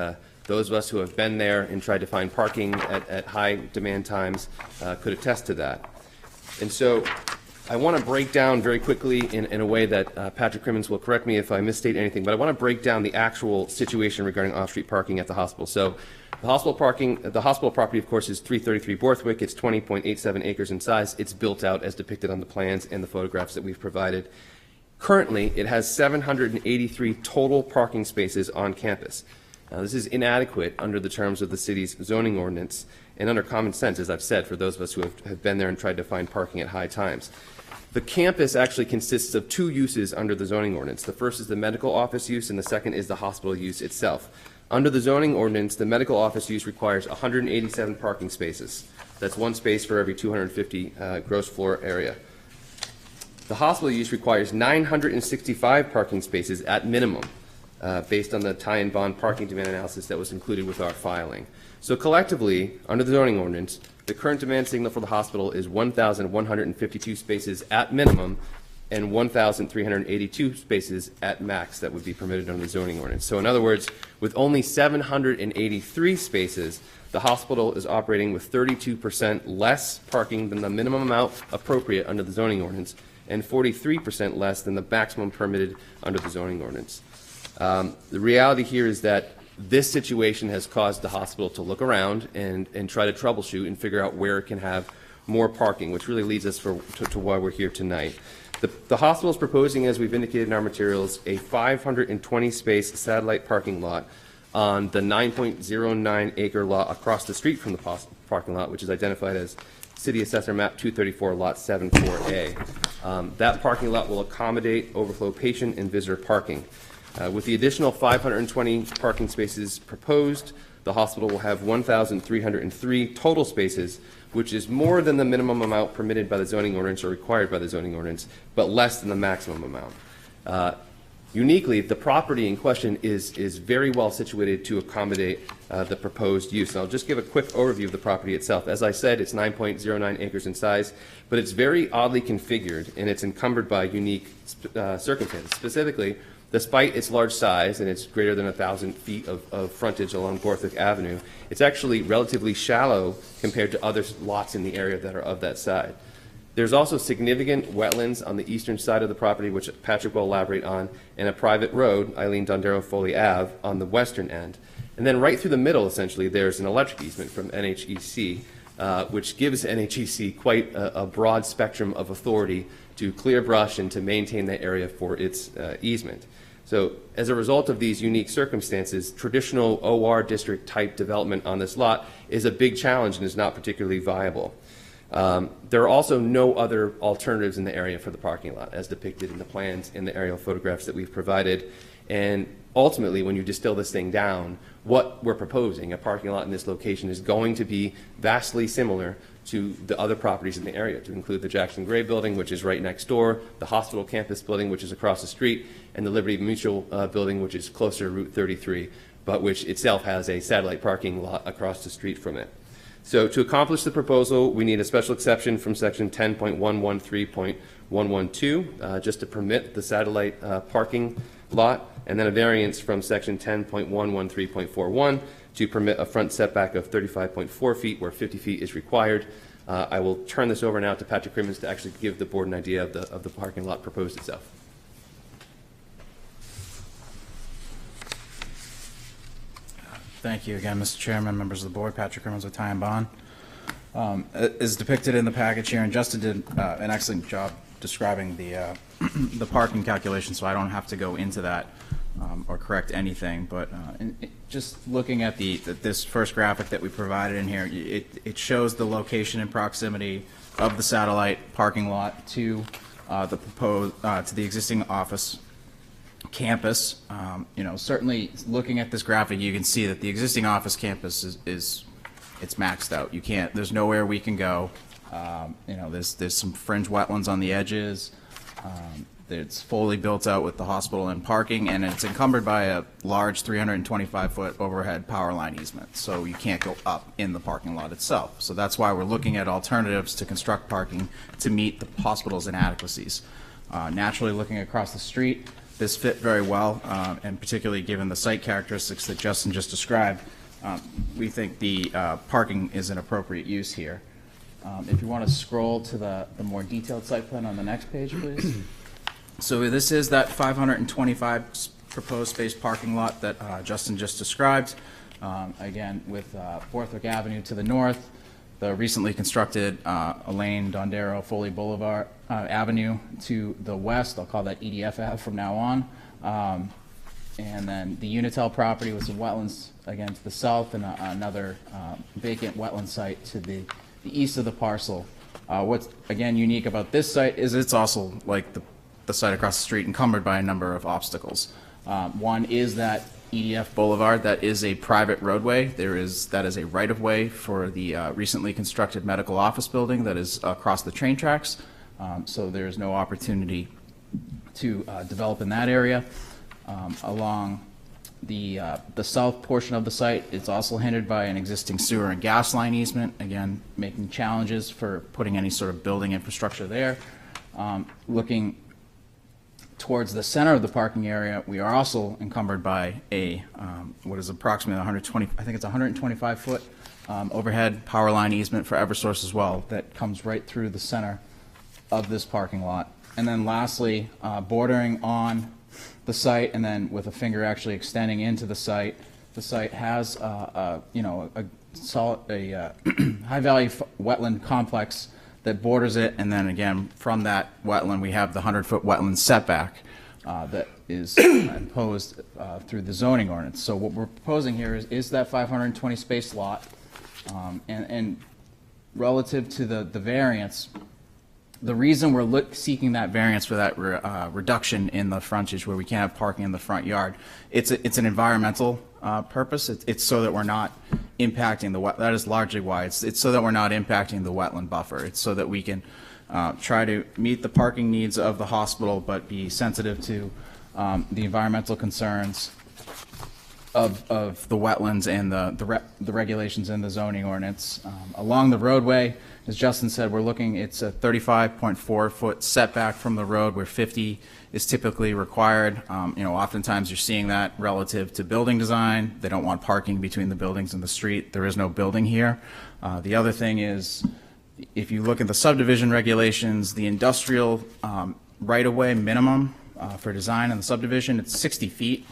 those of us who have been there and tried to find parking at high demand times could attest to that. And so I want to break down very quickly in a way that Patrick Crimmins will correct me if I misstate anything, but I want to break down the actual situation regarding off-street parking at the hospital. So the hospital property, of course, is 333 Borthwick. It's 20.87 acres in size. It's built out as depicted on the plans and the photographs that we've provided. Currently, it has 783 total parking spaces on campus. Now, this is inadequate under the terms of the city's zoning ordinance and under common sense, as I've said, for those of us who have been there and tried to find parking at high times. The campus actually consists of two uses under the zoning ordinance. The first is the medical office use, and the second is the hospital use itself. Under the zoning ordinance, the medical office use requires 187 parking spaces. That's one space for every 250 gross floor area. The hospital use requires 965 parking spaces at minimum, based on the tie and bond parking demand analysis that was included with our filing. So collectively, under the zoning ordinance, the current demand signal for the hospital is 1,152 spaces at minimum and 1,382 spaces at max that would be permitted under the zoning ordinance. So in other words, with only 783 spaces, the hospital is operating with 32% less parking than the minimum amount appropriate under the zoning ordinance and 43% less than the maximum permitted under the zoning ordinance. The reality here is that this situation has caused the hospital to look around and try to troubleshoot and figure out where it can have more parking, which really leads us to why we're here tonight. The hospital is proposing, as we've indicated in our materials, a 520-space satellite parking lot on the 9.09 acre lot across the street from the parking lot, which is identified as City Assessor Map 234, Lot 74A. That parking lot will accommodate overflow patient and visitor parking. With the additional 520 parking spaces proposed, the hospital will have 1,303 total spaces, which is more than the minimum amount permitted by the zoning ordinance or required by the zoning ordinance, but less than the maximum amount. Uniquely, the property in question is very well situated to accommodate the proposed use. And I'll just give a quick overview of the property itself. As I said, it's 9.09 acres in size, but it's very oddly configured and it's encumbered by unique circumstances. Specifically, despite its large size and its greater than 1,000 feet of frontage along Borthwick Avenue, it's actually relatively shallow compared to other lots in the area that are of that size. There's also significant wetlands on the eastern side of the property, which Patrick will elaborate on, and a private road, Eileen Dondero Foley Ave, on the western end. And then right through the middle, essentially, there's an electric easement from NHEC, which gives NHEC quite a broad spectrum of authority to clear brush and to maintain that area for its easement. So as a result of these unique circumstances, traditional OR district type development on this lot is a big challenge and is not particularly viable. There are also no other alternatives in the area for the parking lot, as depicted in the plans and the aerial photographs that we've provided. And ultimately, when you distill this thing down, what we're proposing, a parking lot in this location, is going to be vastly similar to the other properties in the area, to include the Jackson Gray building, which is right next door, the hospital campus building, which is across the street, and the Liberty Mutual building, which is closer to Route 33, but which itself has a satellite parking lot across the street from it. So to accomplish the proposal, we need a special exception from section 10.113.112 just to permit the satellite parking lot, and then a variance from section 10.113.41 to permit a front setback of 35.4 feet where 50 feet is required. I will turn this over now to Patrick Crimmins to actually give the board an idea of the parking lot proposed itself. Thank you again, Mr. Chairman, members of the board. Patrick Crimmins with Ty and Bond. As depicted in the package here, and Justin did an excellent job describing the the parking calculation, so I don't have to go into that or correct anything. But just looking at this first graphic that we provided in here, it shows the location and proximity of the satellite parking lot to the proposed to the existing office campus. You know, certainly looking at this graphic, you can see that the existing office campus is it's maxed out. You can't. There's nowhere we can go. You know, there's some fringe wetlands on the edges. It's fully built out with the hospital and parking, and it's encumbered by a large 325-foot overhead power line easement. So you can't go up in the parking lot itself. So that's why we're looking at alternatives to construct parking to meet the hospital's inadequacies. Naturally, looking across the street, this fit very well, and particularly given the site characteristics that Justin just described, we think the parking is an appropriate use here. If you want to scroll to the more detailed site plan on the next page, please. So this is that 525 proposed space parking lot that Justin just described. Again, with Borthwick Avenue to the north, the recently constructed Elaine Dondero Foley Boulevard Avenue to the west. I'll call that EDF Ave from now on. And then the Unitel property with some wetlands again to the south, and another vacant wetland site to the east of the parcel. What's again unique about this site is it's also like the site across the street, encumbered by a number of obstacles. One is that EDF Boulevard, that is a private roadway. That is a right-of-way for the recently constructed medical office building that is across the train tracks. So there's no opportunity to develop in that area. Along the south portion of the site, it's also hindered by an existing sewer and gas line easement, again, making challenges for putting any sort of building infrastructure there. Looking towards the center of the parking area, we are also encumbered by a, what is approximately 120, I think it's 125-foot overhead power line easement for Eversource as well, that comes right through the center of this parking lot. And then lastly, bordering on the site and then with a finger actually extending into the site has, you know, a high-value wetland complex that borders it, and then again, from that wetland, we have the 100-foot wetland setback that is imposed through the zoning ordinance. So what we're proposing here is that 520 space lot, and relative to the variance, the reason we're seeking that variance for that reduction in the frontage where we can't have parking in the front yard, it's an environmental purpose. It's so that we're not impacting the that is largely why it's so that we're not impacting the wetland buffer. It's so that we can try to meet the parking needs of the hospital, but be sensitive to the environmental concerns of the wetlands and the regulations in the zoning ordinance. Along the roadway, as Justin said, we're looking, it's a 35.4 foot setback from the road where 50 is typically required. You know, oftentimes you're seeing that relative to building design. They don't want parking between the buildings and the street. There is no building here. The other thing is, if you look at the subdivision regulations, the industrial right-of-way minimum for design in the subdivision, it's 60 feet.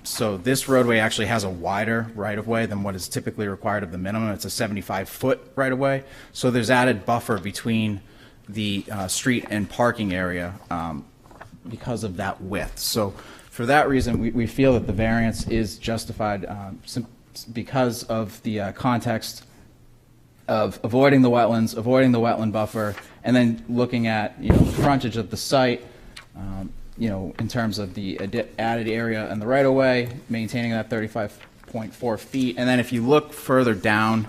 So this roadway actually has a wider right-of-way than what is typically required of the minimum. It's a 75-foot right-of-way. So there's added buffer between the street and parking area because of that width. So for that reason, we feel that the variance is justified because of the context of avoiding the wetlands, avoiding the wetland buffer, and then looking at, you know, the frontage of the site, you know, in terms of the added area and the right-of-way, maintaining that 35.4 feet. And then if you look further down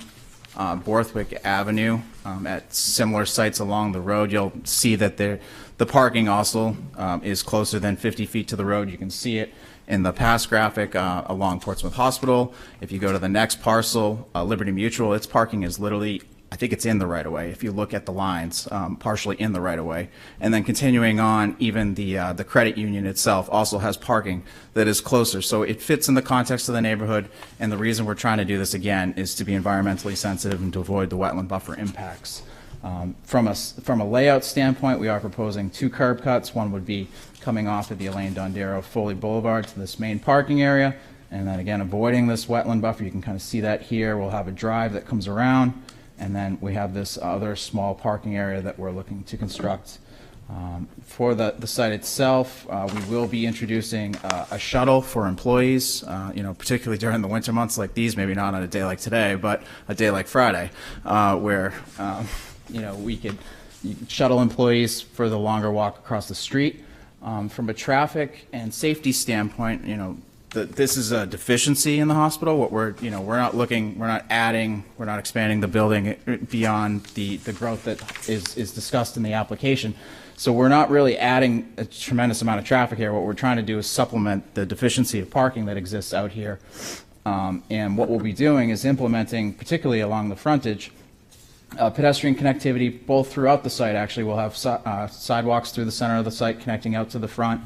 Borthwick Avenue at similar sites along the road, you'll see that the parking also is closer than 50 feet to the road. You can see it in the past graphic along Portsmouth Hospital. If you go to the next parcel, Liberty Mutual, its parking is literally, I think it's in the right-of-way. If you look at the lines, partially in the right-of-way. And then continuing on, even the credit union itself also has parking that is closer. So it fits in the context of the neighborhood, and the reason we're trying to do this again is to be environmentally sensitive and to avoid the wetland buffer impacts. From a layout standpoint, we are proposing 2 curb cuts. One would be coming off of the Elaine Dondero Foley Boulevard to this main parking area, and then again avoiding this wetland buffer. You can kind of see that here. We'll have a drive that comes around, and then we have this other small parking area that we're looking to construct. For the site itself, we will be introducing a shuttle for employees, you know, particularly during the winter months like these, maybe not on a day like today, but a day like Friday, where, you know, you can shuttle employees for the longer walk across the street. From a traffic and safety standpoint, you know, this is a deficiency in the hospital. What we're not expanding the building beyond the growth that is discussed in the application. So we're not really adding a tremendous amount of traffic here. What we're trying to do is supplement the deficiency of parking that exists out here. And what we'll be doing is implementing, particularly along the frontage, pedestrian connectivity both throughout the site. Actually, we'll have sidewalks through the center of the site connecting out to the front.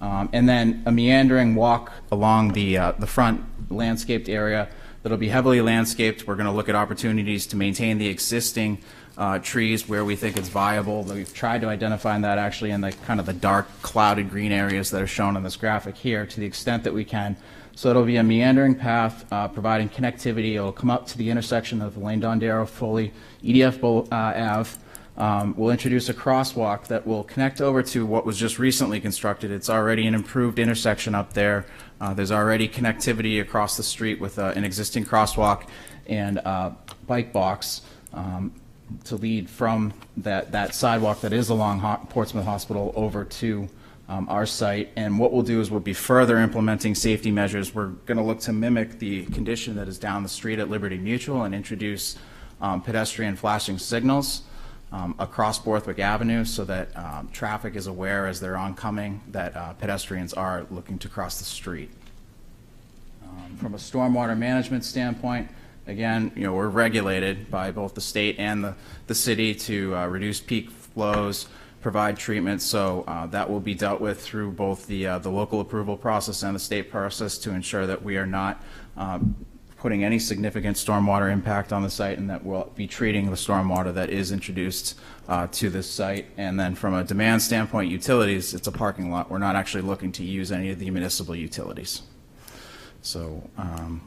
And then a meandering walk along the front landscaped area that'll be heavily landscaped. We're going to look at opportunities to maintain the existing trees where we think it's viable. We've tried to identify that actually in the kind of the dark clouded green areas that are shown on this graphic here to the extent that we can. So it'll be a meandering path providing connectivity. It'll come up to the intersection of Elaine Dondero, Foley, EDF Ave. We'll introduce a crosswalk that will connect over to what was just recently constructed. It's already an improved intersection up there. There's already connectivity across the street with an existing crosswalk and bike box to lead from that sidewalk that is along Portsmouth Hospital over to our site. And what we'll do is we'll be further implementing safety measures. We're going to look to mimic the condition that is down the street at Liberty Mutual and introduce pedestrian flashing signals. across Borthwick Avenue so that traffic is aware as they're oncoming that pedestrians are looking to cross the street. From a stormwater management standpoint, again, we're regulated by both the state and the city to reduce peak flows, provide treatment, so that will be dealt with through both the local approval process and the state process to ensure that we are not putting any significant stormwater impact on the site, and that we'll be treating the stormwater that is introduced to this site. And then from a demand standpoint, utilities, it's a parking lot. We're not actually looking to use any of the municipal utilities. So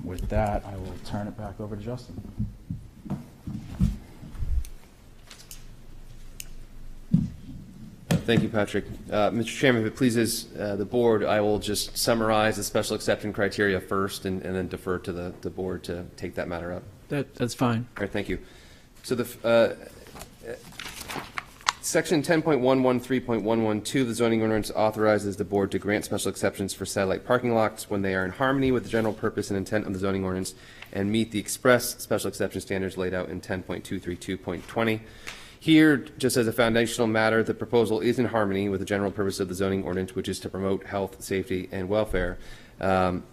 with that, I will turn it back over to Justin. Thank you, Patrick. Mr. Chairman, if it pleases the board, I will just summarize the special exception criteria first and then defer to the board to take that matter up. That's fine. All right, thank you. So the Section 10.113.112 of the zoning ordinance authorizes the board to grant special exceptions for satellite parking lots when they are in harmony with the general purpose and intent of the zoning ordinance and meet the express special exception standards laid out in 10.232.20. Here, just as a foundational matter, the proposal is in harmony with the general purpose of the zoning ordinance, which is to promote health, safety, and welfare,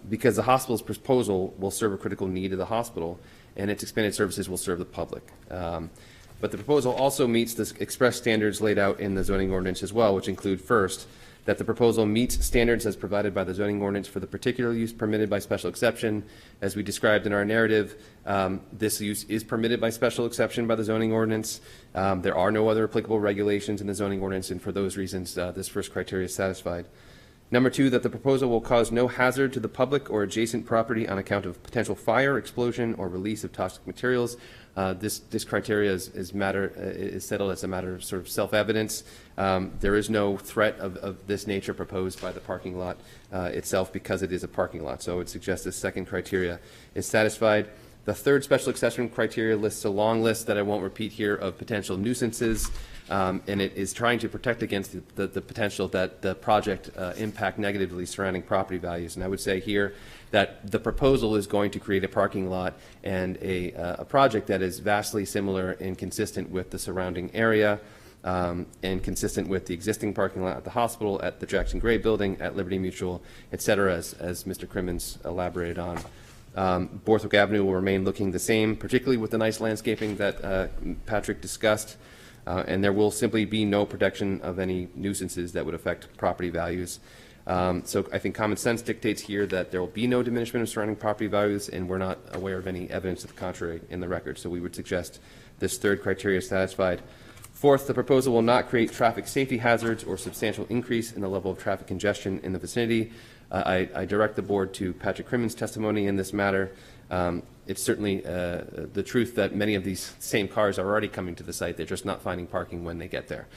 because the hospital's proposal will serve a critical need of the hospital, and its expanded services will serve the public. But the proposal also meets the express standards laid out in the zoning ordinance as well, which include, first, that the proposal meets standards as provided by the zoning ordinance for the particular use permitted by special exception. As we described in our narrative, this use is permitted by special exception by the zoning ordinance. There are no other applicable regulations in the zoning ordinance, and for those reasons, this first criteria is satisfied. Number two, that the proposal will cause no hazard to the public or adjacent property on account of potential fire, explosion, or release of toxic materials. This criteria is settled as a matter of sort of self-evidence. There is no threat of this nature proposed by the parking lot itself because it is a parking lot. So I would suggest this second criteria is satisfied. The third special exception criteria lists a long list that I won't repeat here of potential nuisances, and it is trying to protect against the potential that the project impact negatively surrounding property values. And I would say here that the proposal is going to create a parking lot and a project that is vastly similar and consistent with the surrounding area, and consistent with the existing parking lot at the hospital, at the Jackson Gray building, at Liberty Mutual, et cetera, as Mr. Crimmins elaborated on. Borthwick Avenue will remain looking the same, particularly with the nice landscaping that Patrick discussed, and there will simply be no protection of any nuisances that would affect property values. So I think common sense dictates here that there will be no diminishment of surrounding property values, and we're not aware of any evidence to the contrary in the record. So we would suggest this third criteria is satisfied. Fourth, the proposal will not create traffic safety hazards or substantial increase in the level of traffic congestion in the vicinity. I direct the board to Patrick Crimmins' testimony in this matter. It's certainly the truth that many of these same cars are already coming to the site. They're just not finding parking when they get there.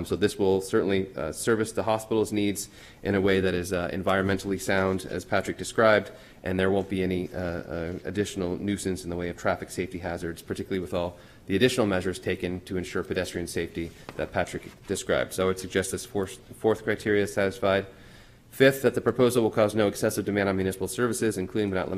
So this will certainly service the hospital's needs in a way that is environmentally sound, as Patrick described, and there won't be any additional nuisance in the way of traffic safety hazards, particularly with all the additional measures taken to ensure pedestrian safety that Patrick described. So I would suggest this fourth criteria is satisfied. Fifth, that the proposal will cause no excessive demand on municipal services, including but not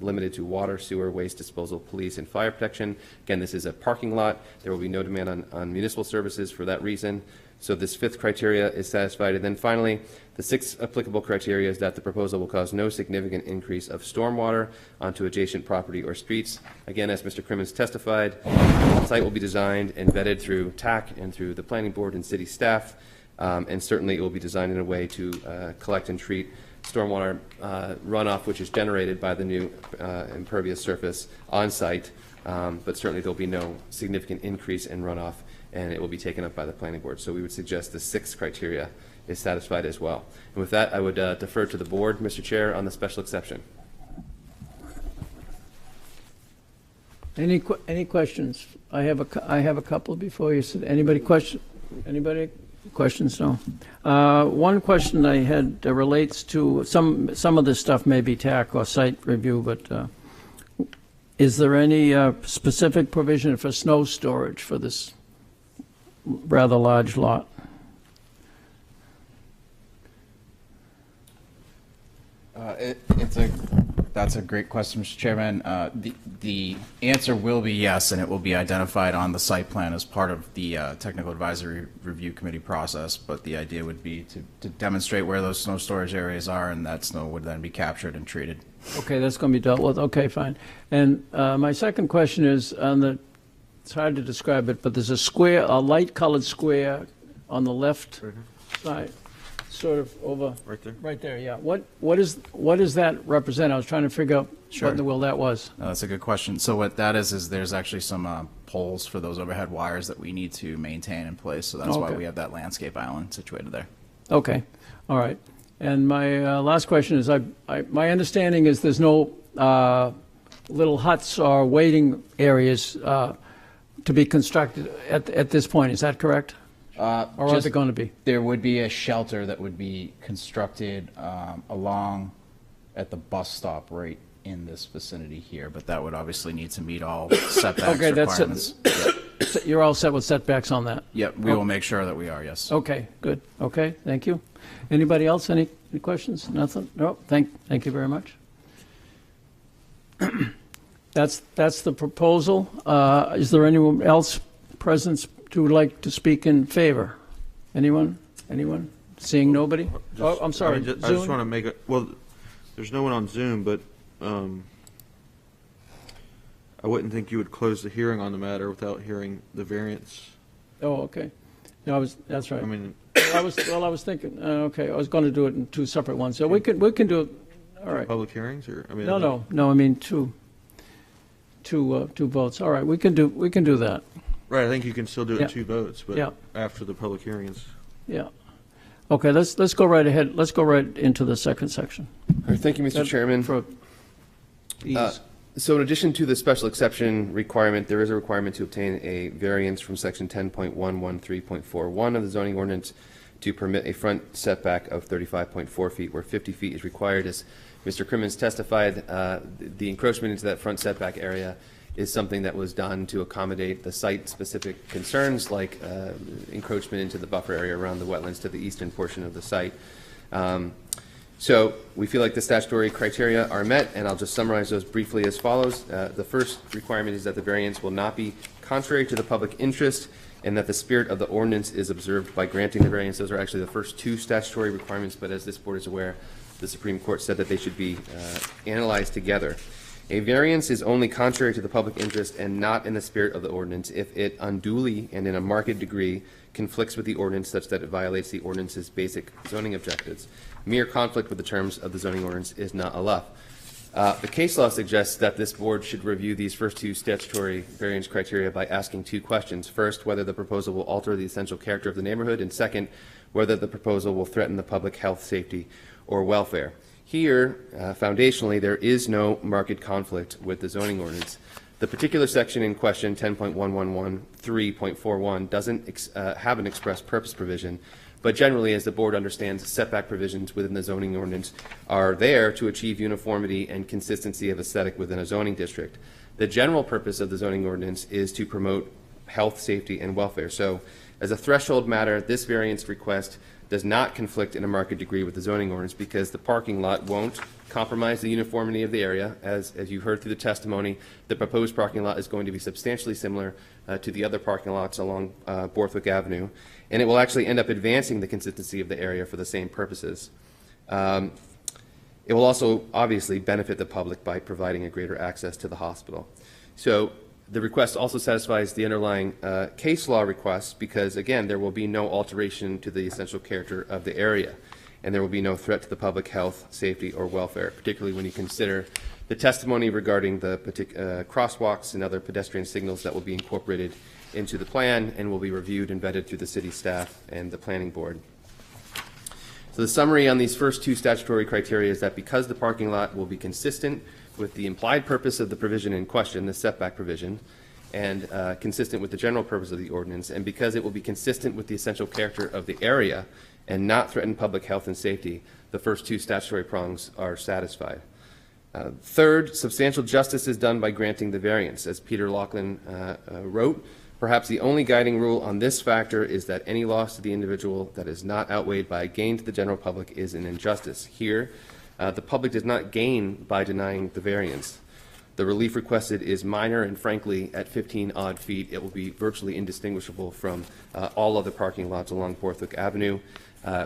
limited to water, sewer, waste disposal, police, and fire protection. Again, this is a parking lot. There will be no demand on municipal services for that reason. So this fifth criteria is satisfied. And then finally, the sixth applicable criteria is that the proposal will cause no significant increase of stormwater onto adjacent property or streets. Again, as Mr. Crimmins testified, the site will be designed and vetted through TAC and through the planning board and city staff. And certainly it will be designed in a way to collect and treat stormwater runoff, which is generated by the new impervious surface on site. But certainly there'll be no significant increase in runoff, and it will be taken up by the planning board. So we would suggest the sixth criteria is satisfied as well. And with that, I would defer to the board, Mr. Chair, on the special exception. Any questions? I have a couple before you said. Anybody question? Anybody? Questions? No. One question I had relates to some of this stuff may be TAC or site review, but is there any specific provision for snow storage for this rather large lot? It's a That's a great question, Mr. Chairman. The answer will be yes, and it will be identified on the site plan as part of the Technical Advisory Review Committee process, but the idea would be to demonstrate where those snow storage areas are, and that snow would then be captured and treated. Okay, that's going to be dealt with. Okay, fine. And my second question is on the, it's hard to describe it, but there's a square, a light-colored square on the left side, sort of over. Right there? Right there, yeah. What does that represent? I was trying to figure out Sure. what in the world that was. That's a good question. So what that is there's actually some poles for those overhead wires that we need to maintain in place, so that's why Okay. we have that landscape island situated there. Okay, all right. And my last question is, my understanding is there's no little huts or waiting areas to be constructed at this point. Is that correct? Or are Just- there going to be? There would be a shelter that would be constructed along at the bus stop right in this vicinity here, but that would obviously need to meet all setbacks Okay, that's it. requirements. You're all set with setbacks on that? Yep, we will make sure that we are, yes. Okay, good. Okay, thank you. Anybody else? Any questions? Nothing? No? Thank you very much. That's the proposal. Is there anyone else present who would like to speak in favor? Anyone? Anyone? Seeing nobody? Oh, I'm sorry. I just Zoom? want to make it, well, there's no one on Zoom, but I wouldn't think you would close the hearing on the matter without hearing the variance. Oh, okay. No, that's right. I mean, I was thinking, okay, I was going to do it in two separate ones. So we can do it, all right. public hearings, or, I mean. No, I mean two votes. All right, we can do that. Right, I think you can still do it Yeah. in two votes, Yeah. but after the public hearings. Yeah. Okay, let's go right ahead. Let's go right into the second section. All right, thank you, Mr. That- Chairman. For ease. So in addition to the special exception requirement, there is a requirement to obtain a variance from section 10.113.41 of the zoning ordinance to permit a front setback of 35.4 feet where 50 feet is required. As Mr. Crimmins testified, the encroachment into that front setback area is something that was done to accommodate the site-specific concerns like encroachment into the buffer area around the wetlands to the eastern portion of the site. So we feel like the statutory criteria are met, and I'll just summarize those briefly as follows. The first requirement is that the variance will not be contrary to the public interest and that the spirit of the ordinance is observed by granting the variance. Those are actually the first two statutory requirements, but as this board is aware, the Supreme Court said that they should be analyzed together. A variance is only contrary to the public interest and not in the spirit of the ordinance if it unduly and in a marked degree conflicts with the ordinance such that it violates the ordinance's basic zoning objectives. Mere conflict with the terms of the zoning ordinance is not enough. The case law suggests that this board should review these first two statutory variance criteria by asking two questions. First, whether the proposal will alter the essential character of the neighborhood, and second, whether the proposal will threaten the public health, safety, or welfare. Here, foundationally, there is no marked conflict with the zoning ordinance. The particular section in question, 10.1113.41, doesn't have an express purpose provision, but generally, as the board understands, setback provisions within the zoning ordinance are there to achieve uniformity and consistency of aesthetic within a zoning district. The general purpose of the zoning ordinance is to promote health, safety, and welfare. So, as a threshold matter, this variance request does not conflict in a marked degree with the zoning ordinance because the parking lot won't compromise the uniformity of the area. As you heard through the testimony, the proposed parking lot is going to be substantially similar to the other parking lots along Borthwick Avenue, and it will actually end up advancing the consistency of the area for the same purposes. It will also obviously benefit the public by providing a greater access to the hospital. So the request also satisfies the underlying case law requests because, again, there will be no alteration to the essential character of the area, and there will be no threat to the public health, safety, or welfare, particularly when you consider the testimony regarding the crosswalks and other pedestrian signals that will be incorporated into the plan and will be reviewed and vetted through the city staff and the planning board. So the summary on these first two statutory criteria is that because the parking lot will be consistent with the implied purpose of the provision in question, the setback provision, and consistent with the general purpose of the ordinance, and because it will be consistent with the essential character of the area and not threaten public health and safety, the first two statutory prongs are satisfied. Third, substantial justice is done by granting the variance. As Peter Laughlin wrote, perhaps the only guiding rule on this factor is that any loss to the individual that is not outweighed by a gain to the general public is an injustice. Here, The public does not gain by denying the variance. The relief requested is minor, and frankly, at 15 odd feet, it will be virtually indistinguishable from all other parking lots along Borthwick Avenue.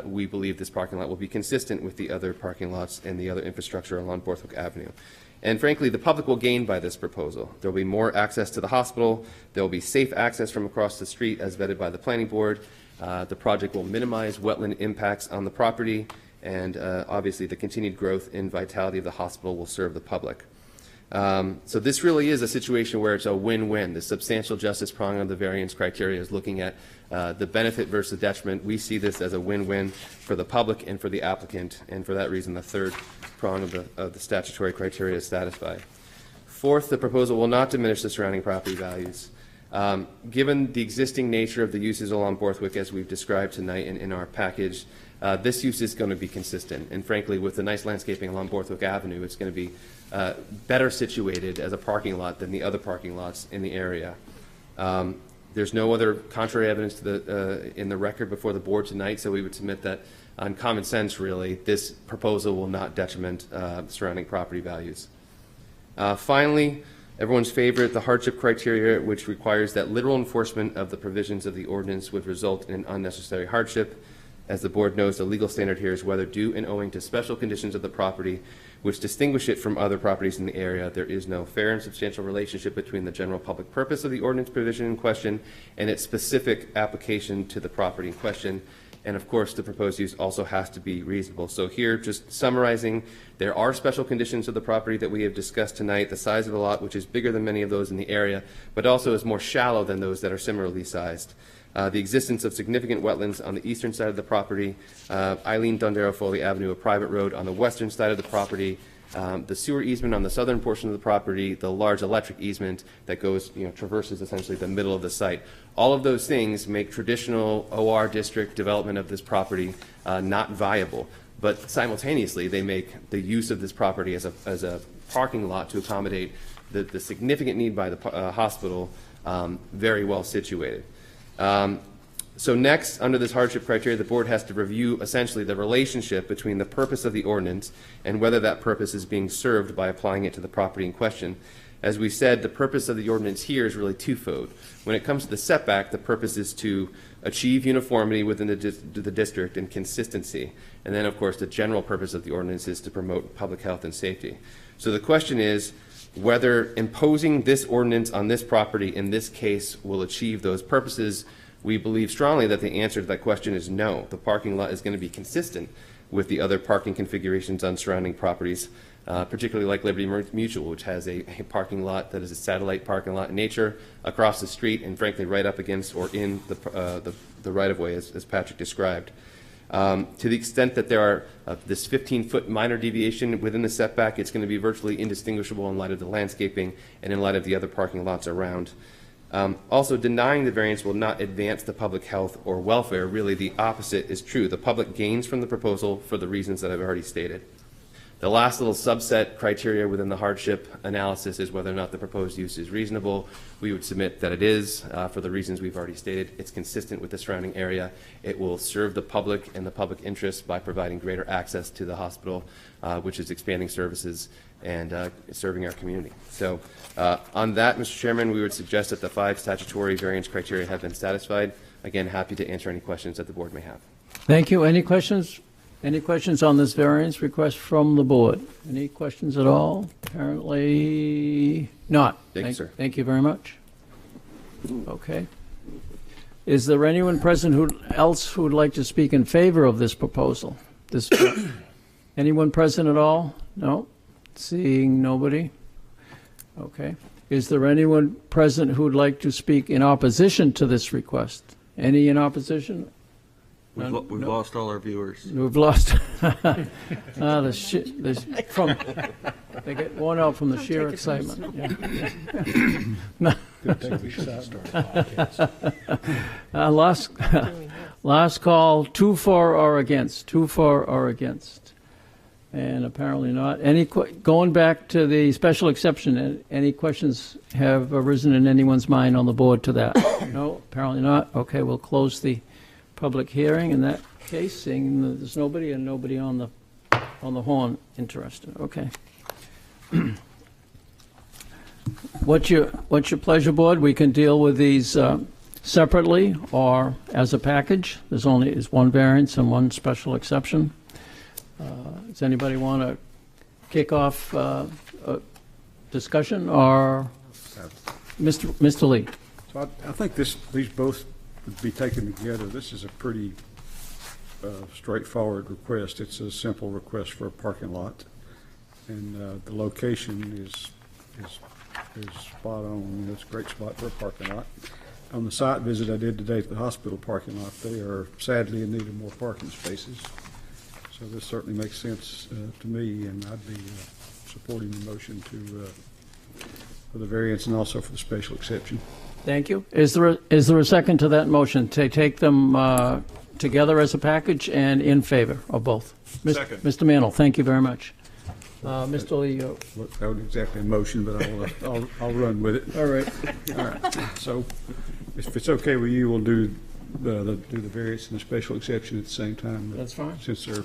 We believe this parking lot will be consistent with the other parking lots and the other infrastructure along Borthwick Avenue. And frankly, the public will gain by this proposal. There will be more access to the hospital. There will be safe access from across the street as vetted by the planning board. The project will minimize wetland impacts on the property, and obviously the continued growth and vitality of the hospital will serve the public. So this really is a situation where it's a win-win. The substantial justice prong of the variance criteria is looking at the benefit versus detriment. We see this as a win-win for the public and for the applicant, and for that reason, the third prong of the statutory criteria is satisfied. Fourth, the proposal will not diminish the surrounding property values. Given the existing nature of the uses along Borthwick, as we've described tonight in our package, this use is going to be consistent. And frankly, with the nice landscaping along Borthwick Avenue, it's going to be better situated as a parking lot than the other parking lots in the area. There's no other contrary evidence to in the record before the board tonight, so we would submit that on common sense, really, this proposal will not detriment surrounding property values. Finally, everyone's favorite, the hardship criteria, which requires that literal enforcement of the provisions of the ordinance would result in an unnecessary hardship. As the board knows, the legal standard here is whether due and owing to special conditions of the property which distinguish it from other properties in the area, there is no fair and substantial relationship between the general public purpose of the ordinance provision in question and its specific application to the property in question. And of course, the proposed use also has to be reasonable. So here, just summarizing, there are special conditions of the property that we have discussed tonight. The size of the lot, which is bigger than many of those in the area, but also is more shallow than those that are similarly sized. The existence of significant wetlands on the eastern side of the property, Eileen Dondero Foley Avenue, a private road on the western side of the property, the sewer easement on the southern portion of the property, the large electric easement that goes, traverses essentially the middle of the site. All of those things make traditional OR district development of this property not viable. But simultaneously, they make the use of this property as a parking lot to accommodate the significant need by the hospital very well situated. So next, under this hardship criteria, the board has to review essentially the relationship between the purpose of the ordinance and whether that purpose is being served by applying it to the property in question. As we said, the purpose of the ordinance here is really twofold. When it comes to the setback, the purpose is to achieve uniformity within the district and consistency. And then, of course, the general purpose of the ordinance is to promote public health and safety. So the question is whether imposing this ordinance on this property in this case will achieve those purposes. We believe strongly that the answer to that question is no. The parking lot is going to be consistent with the other parking configurations on surrounding properties, particularly like Liberty Mutual, which has a parking lot that is a satellite parking lot in nature across the street and frankly right up against or in the right-of-way as Patrick described. To the extent that there are this 15-foot minor deviation within the setback, it's going to be virtually indistinguishable in light of the landscaping and in light of the other parking lots around. Also, denying the variance will not advance the public health or welfare. Really, the opposite is true. The public gains from the proposal for the reasons that I've already stated. The last little subset criteria within the hardship analysis is whether or not the proposed use is reasonable. We would submit that it is for the reasons we've already stated. It's consistent with the surrounding area. It will serve the public and the public interest by providing greater access to the hospital, which is expanding services and serving our community. So on that, Mr. Chairman, we would suggest that the 5 statutory variance criteria have been satisfied. Again, happy to answer any questions that the board may have. Thank you. Any questions? Any questions on this variance request from the board? Any questions at all? Apparently not. Thank you, sir. Thank you very much. Okay. Is there anyone present else who would like to speak in favor of this proposal? Anyone present at all? No? Seeing nobody? Okay. Is there anyone present who would like to speak in opposition to this request? Any in opposition? We've lost all our viewers. We've lost. They get worn out from the sheer excitement. Yeah. Last call, 2 for or against. 2 for or against. And apparently not. Going back to the special exception, any questions have arisen in anyone's mind on the board to that? No, apparently not. Okay, we'll close the public hearing in that case, seeing that there's nobody and nobody on the On the Horn, interested, okay. What's your pleasure, board? We can deal with these separately or as a package. There's only one variance and one special exception. Does anybody want to kick off a discussion, or Mr. Lee? So I think these both would be taken together. This is a pretty straightforward request. It's a simple request for a parking lot, and the location is spot on. You know, it's a great spot for a parking lot. On the site visit I did today to the hospital parking lot, they are sadly in need of more parking spaces. So this certainly makes sense to me, and I'd be supporting the motion for the variance and also for the special exception. Thank you. Is there a second to that motion to take them together as a package and in favor of both? Second. Mr. Mantle, thank you very much. Mr. Lee. That wasn't exactly a motion, but I'll run with it. All right. All right. So if it's okay with you, we'll do the variance and the special exception at the same time. That's fine. Since they're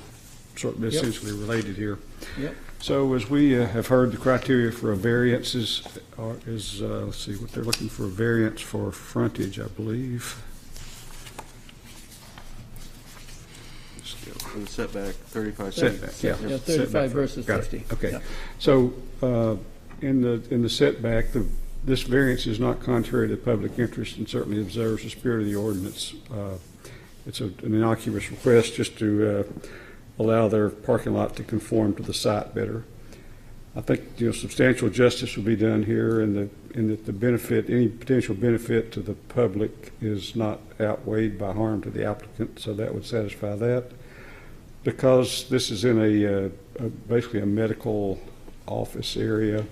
sort of essentially related here. Yep. So as we have heard, the criteria for a variance is let's see, what they're looking for, a variance for frontage, I believe. For the setback, 35 feet. Setback, yeah. Yeah, 35 Setback. versus Got it. 50. Okay. Yeah. So in the setback, this variance is not contrary to public interest and certainly observes the spirit of the ordinance. It's an innocuous request just to allow their parking lot to conform to the site better. I think, you know, substantial justice will be done here, and that the benefit, any potential benefit to the public, is not outweighed by harm to the applicant. So that would satisfy that. Because this is in basically a medical office area,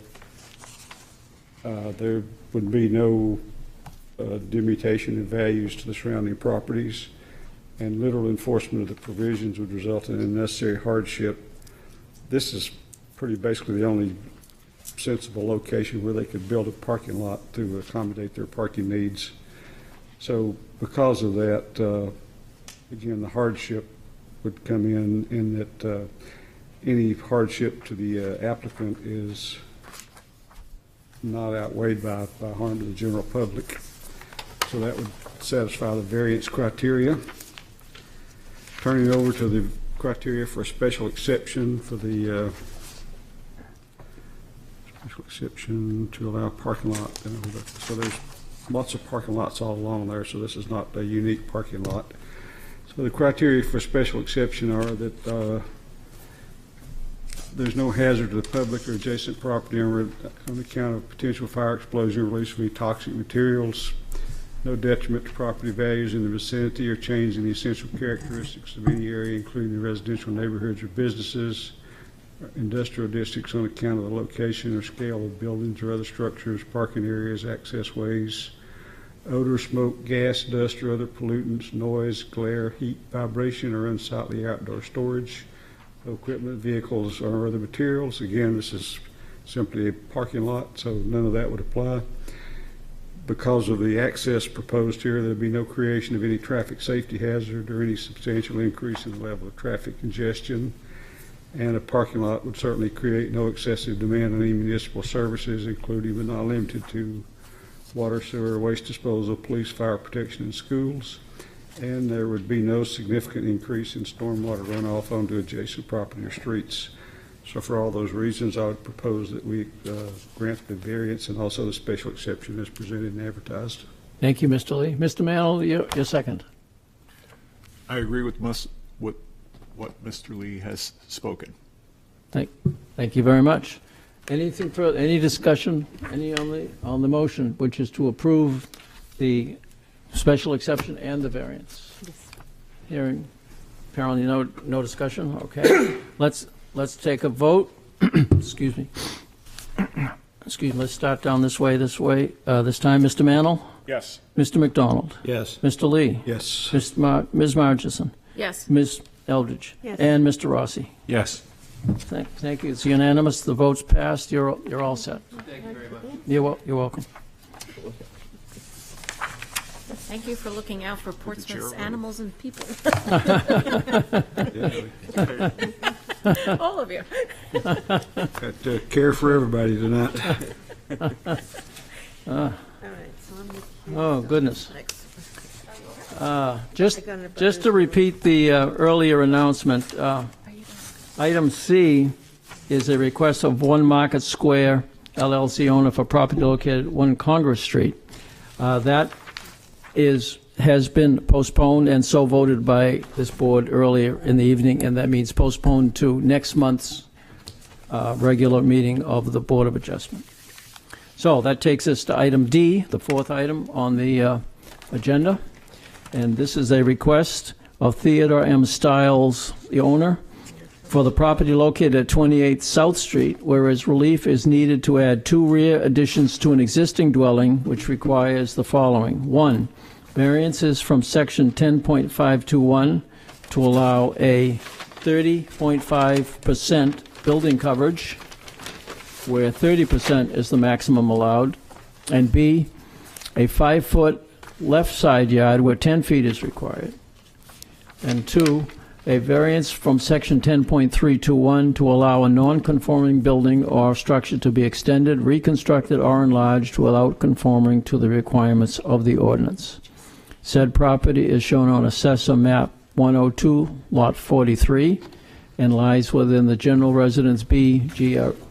there would be no diminution in values to the surrounding properties, and literal enforcement of the provisions would result in unnecessary hardship. This is basically the only sensible location where they could build a parking lot to accommodate their parking needs. So because of that, again, the hardship would come in that any hardship to the applicant is not outweighed by harm to the general public. So that would satisfy the variance criteria. Turning over to the criteria for a special exception for the special exception to allow parking lot. So there's lots of parking lots all along there, so this is not a unique parking lot. So the criteria for special exception are that there's no hazard to the public or adjacent property on account of potential fire explosion or release of any toxic materials, no detriment to property values in the vicinity or change in the essential characteristics of any area, including the residential neighborhoods or businesses, or industrial districts on account of the location or scale of buildings or other structures, parking areas, access ways, odor, smoke, gas, dust, or other pollutants, noise, glare, heat, vibration, or unsightly outdoor storage of equipment, vehicles, or other materials. Again, this is simply a parking lot, so none of that would apply. Because of the access proposed here, there'd be no creation of any traffic safety hazard or any substantial increase in the level of traffic congestion. And a parking lot would certainly create no excessive demand on any municipal services, including but not limited to water, sewer, waste disposal, police, fire protection, and schools. And there would be no significant increase in stormwater runoff onto adjacent property or streets. So for all those reasons, I would propose that we grant the variance and also the special exception as presented and advertised. Thank you, Mr. Lee. Mr. Mantle, your second. I agree with what Mr. Lee has spoken. Thank you very much. Anything further? Any discussion? Any on the motion, which is to approve the special exception and the variance? Hearing apparently no discussion. Okay. Let's take a vote. Excuse me. Let's start down this way. This time, Mr. Mantle? Yes. Mr. McDonald? Yes. Mr. Lee? Yes. Ms. Margison? Yes. Ms. Eldridge? Yes. And Mr. Rossi? Yes. Thank you. It's unanimous. The vote's passed. You're all set. Thank you very much. You're welcome. Thank you for looking out for Portsmouth's animals and people. All of you. Got care for everybody tonight. All right, so I'm gonna- Oh, goodness. Next. Just to repeat the earlier announcement, item C is a request of One Market Square LLC owner for property located at 1 Congress Street. That has been postponed and so voted by this board earlier in the evening, and that means postponed to next month's regular meeting of the Board of Adjustment. So that takes us to item D, the fourth item on the agenda. And this is a request of Theodore M. Stiles, the owner, for the property located at 28 South Street, whereas relief is needed to add 2 rear additions to an existing dwelling, which requires the following. 1, variances from section 10.521 to allow a 30.5% building coverage, where 30% is the maximum allowed, and B, a 5-foot left side yard where 10 feet is required, and 2, a variance from section 10.321 to allow a non-conforming building or structure to be extended, reconstructed, or enlarged without conforming to the requirements of the ordinance. Said property is shown on Assessor Map 102, Lot 43, and lies within the General Residence B,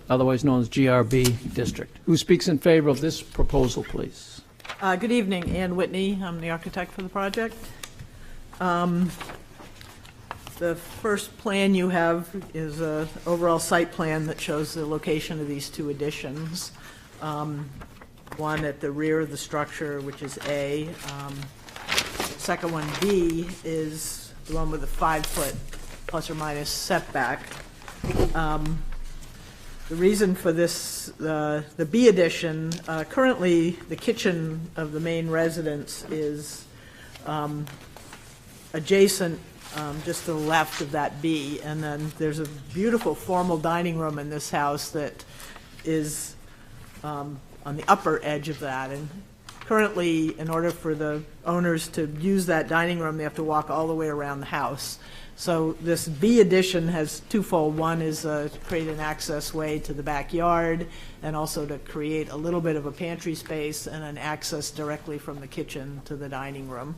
otherwise known as GRB district. Who speaks in favor of this proposal, please? Good evening, Ann Whitney. I'm the architect for the project. The first plan you have is an overall site plan that shows the location of these 2 additions. One at the rear of the structure, which is A. Second one, B, is the one with the 5-foot plus or minus setback. The reason for this, the B addition, currently the kitchen of the main residence is adjacent just to the left of that B, and then there's a beautiful formal dining room in this house that is on the upper edge of that. And currently, in order for the owners to use that dining room, they have to walk all the way around the house. So this B addition has twofold. One is to create an access way to the backyard, and also to create a little bit of a pantry space and an access directly from the kitchen to the dining room.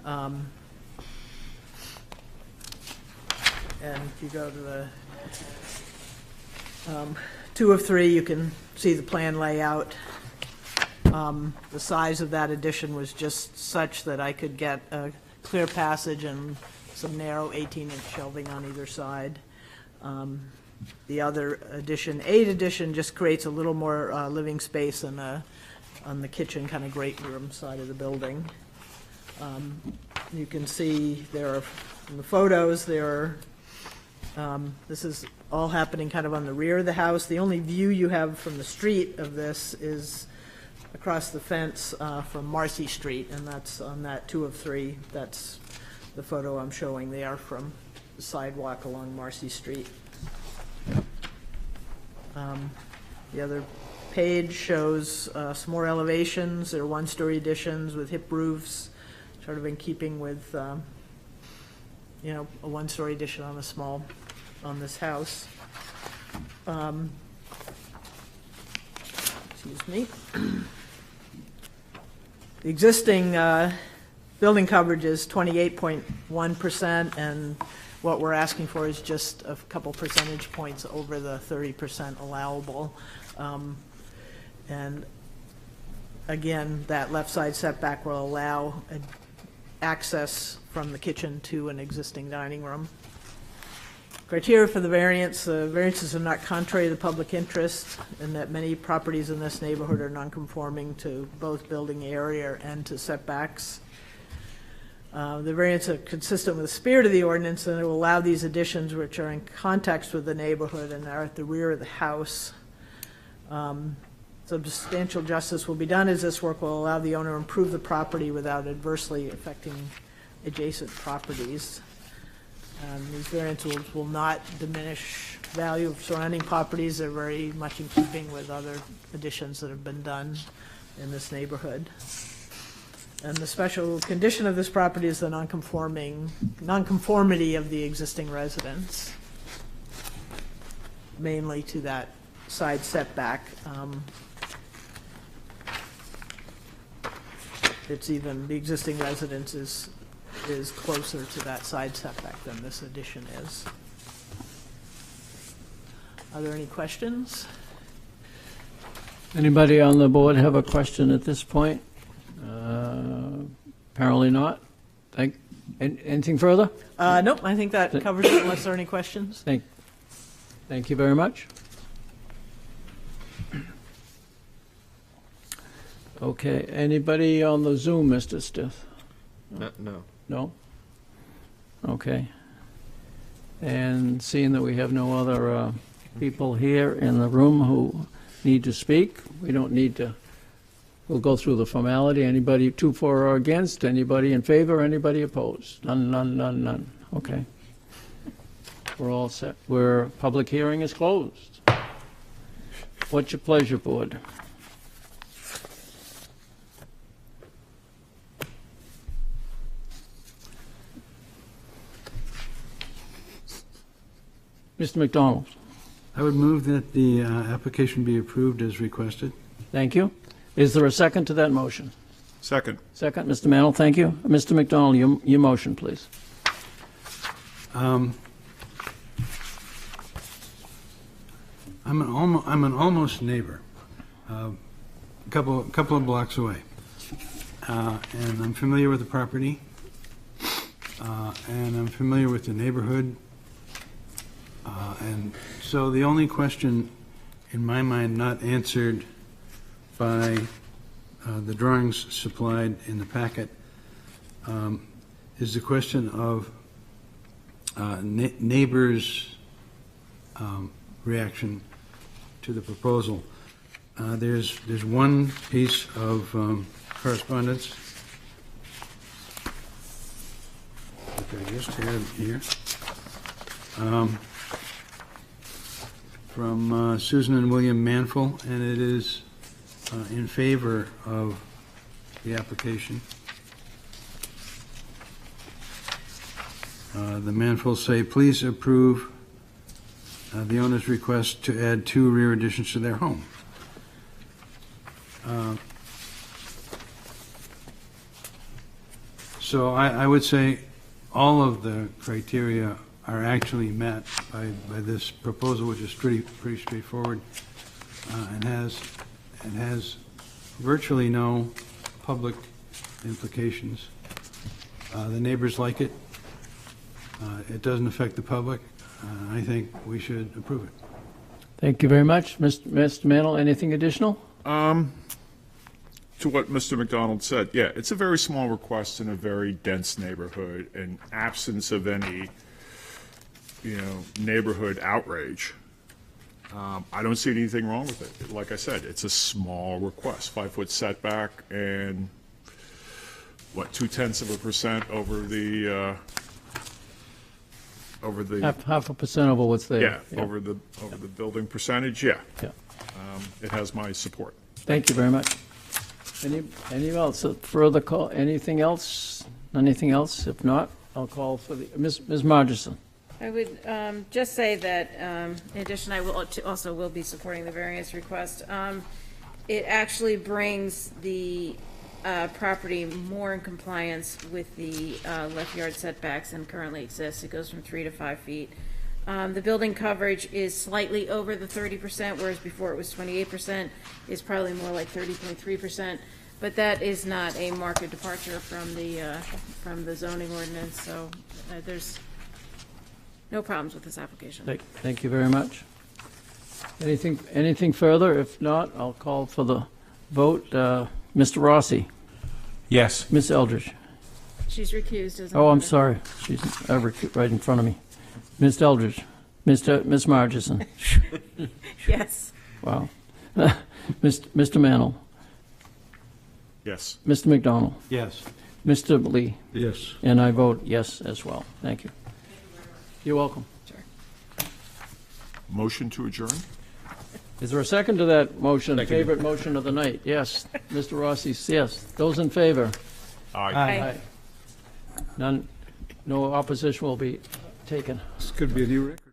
And if you go to the 2 of 3, you can see the plan layout. The size of that addition was just such that I could get a clear passage and some narrow 18-inch shelving on either side. The other addition, 8 addition, just creates a little more living space on the kitchen, kind of great room side of the building. You can see there are, in the photos, this is all happening kind of on the rear of the house. The only view you have from the street of this is across the fence from Marcy Street, and that's on that 2 of 3. That's the photo I'm showing there from the sidewalk along Marcy Street. The other page shows some more elevations. They're 1-story additions with hip roofs, sort of in keeping with, a 1-story addition on this house. Excuse me. The existing building coverage is 28.1%, and what we're asking for is just a couple percentage points over the 30% allowable. And again, that left side setback will allow access from the kitchen to an existing dining room. Criteria for the variance: variances are not contrary to the public interest, in that many properties in this neighborhood are non-conforming to both building area and to setbacks. The variants are consistent with the spirit of the ordinance, and it will allow these additions which are in context with the neighborhood and are at the rear of the house. Substantial justice will be done as this work will allow the owner to improve the property without adversely affecting adjacent properties. These variances will not diminish value of surrounding properties. They're very much in keeping with other additions that have been done in this neighborhood. And the special condition of this property is the non-conformity of the existing residence. mainly to that side setback. It's even, the existing residence is closer to that side setback than this addition is. Are there any questions? Anybody on the board have a question at this point? Apparently not. Anything further? Nope, I think that covers it unless there are any questions. Thank you very much. Okay, anybody on the Zoom, Mr. Stith? No. No? Okay. And seeing that we have no other people here in the room who need to speak, we don't need to, we'll go through the formality. Anybody for or against? Anybody in favor? Anybody opposed? None. Okay. We're all set. Public hearing is closed. What's your pleasure, board? Mr. McDonald? I would move that the application be approved as requested. Thank you. Is there a second to that motion? Second. Second, Mr. Mantle, thank you. Mr. McDonald, your motion, please. I'm an almost neighbor, a couple of blocks away, and I'm familiar with the property, and I'm familiar with the neighborhood, and so the only question in my mind not answered by the drawings supplied in the packet is the question of neighbors' reaction to the proposal. There's one piece of correspondence that I just had here from Susan and William Manful, and it is in favor of the application. The Manfuls say, please approve the owner's request to add 2 rear additions to their home. So I would say all of the criteria are actually met by this proposal, which is pretty straightforward, and has virtually no public implications. The neighbors like it. It doesn't affect the public. I think we should approve it. Thank you very much. Mr. Mantle, anything additional? To what Mr. McDonald said, yeah, it's a very small request in a very dense neighborhood, in absence of any, neighborhood outrage. I don't see anything wrong with it. Like I said, it's a small request, 5-foot setback, and 0.2% over the Half a percent over what's there. yeah, over the building percentage. Yeah, Yeah. it has my support. Thank you very much. Any else, further call, anything else? Anything else? If not, I'll call for the, Ms. Margison. I would just say that, in addition, I will also be supporting the variance request. It actually brings the property more in compliance with the left yard setbacks than currently exists. It goes from 3 to 5 feet. The building coverage is slightly over the 30%, whereas before it was 28%. It's probably more like 30.3%. But that is not a marked departure from the zoning ordinance, so there's no problems with this application. Thank you very much. Anything further? If not, I'll call for the vote. Mr. Rossi? Yes. Ms. Eldridge? She's recused as a Oh, I'm member. sorry. She's right in front of me. Ms. Eldridge? Ms. Margison? Yes. Wow. Mr. Mantle? Yes. Mr. McDonald? Yes. Mr. Lee? Yes. And I vote yes as well. Thank you. You're welcome. Motion to adjourn? Is there a second to that motion? Favorite motion of the night? Yes. Mr. Rossi, yes. Those in favor? Aye. Aye. None, no opposition will be taken. This could be a new record.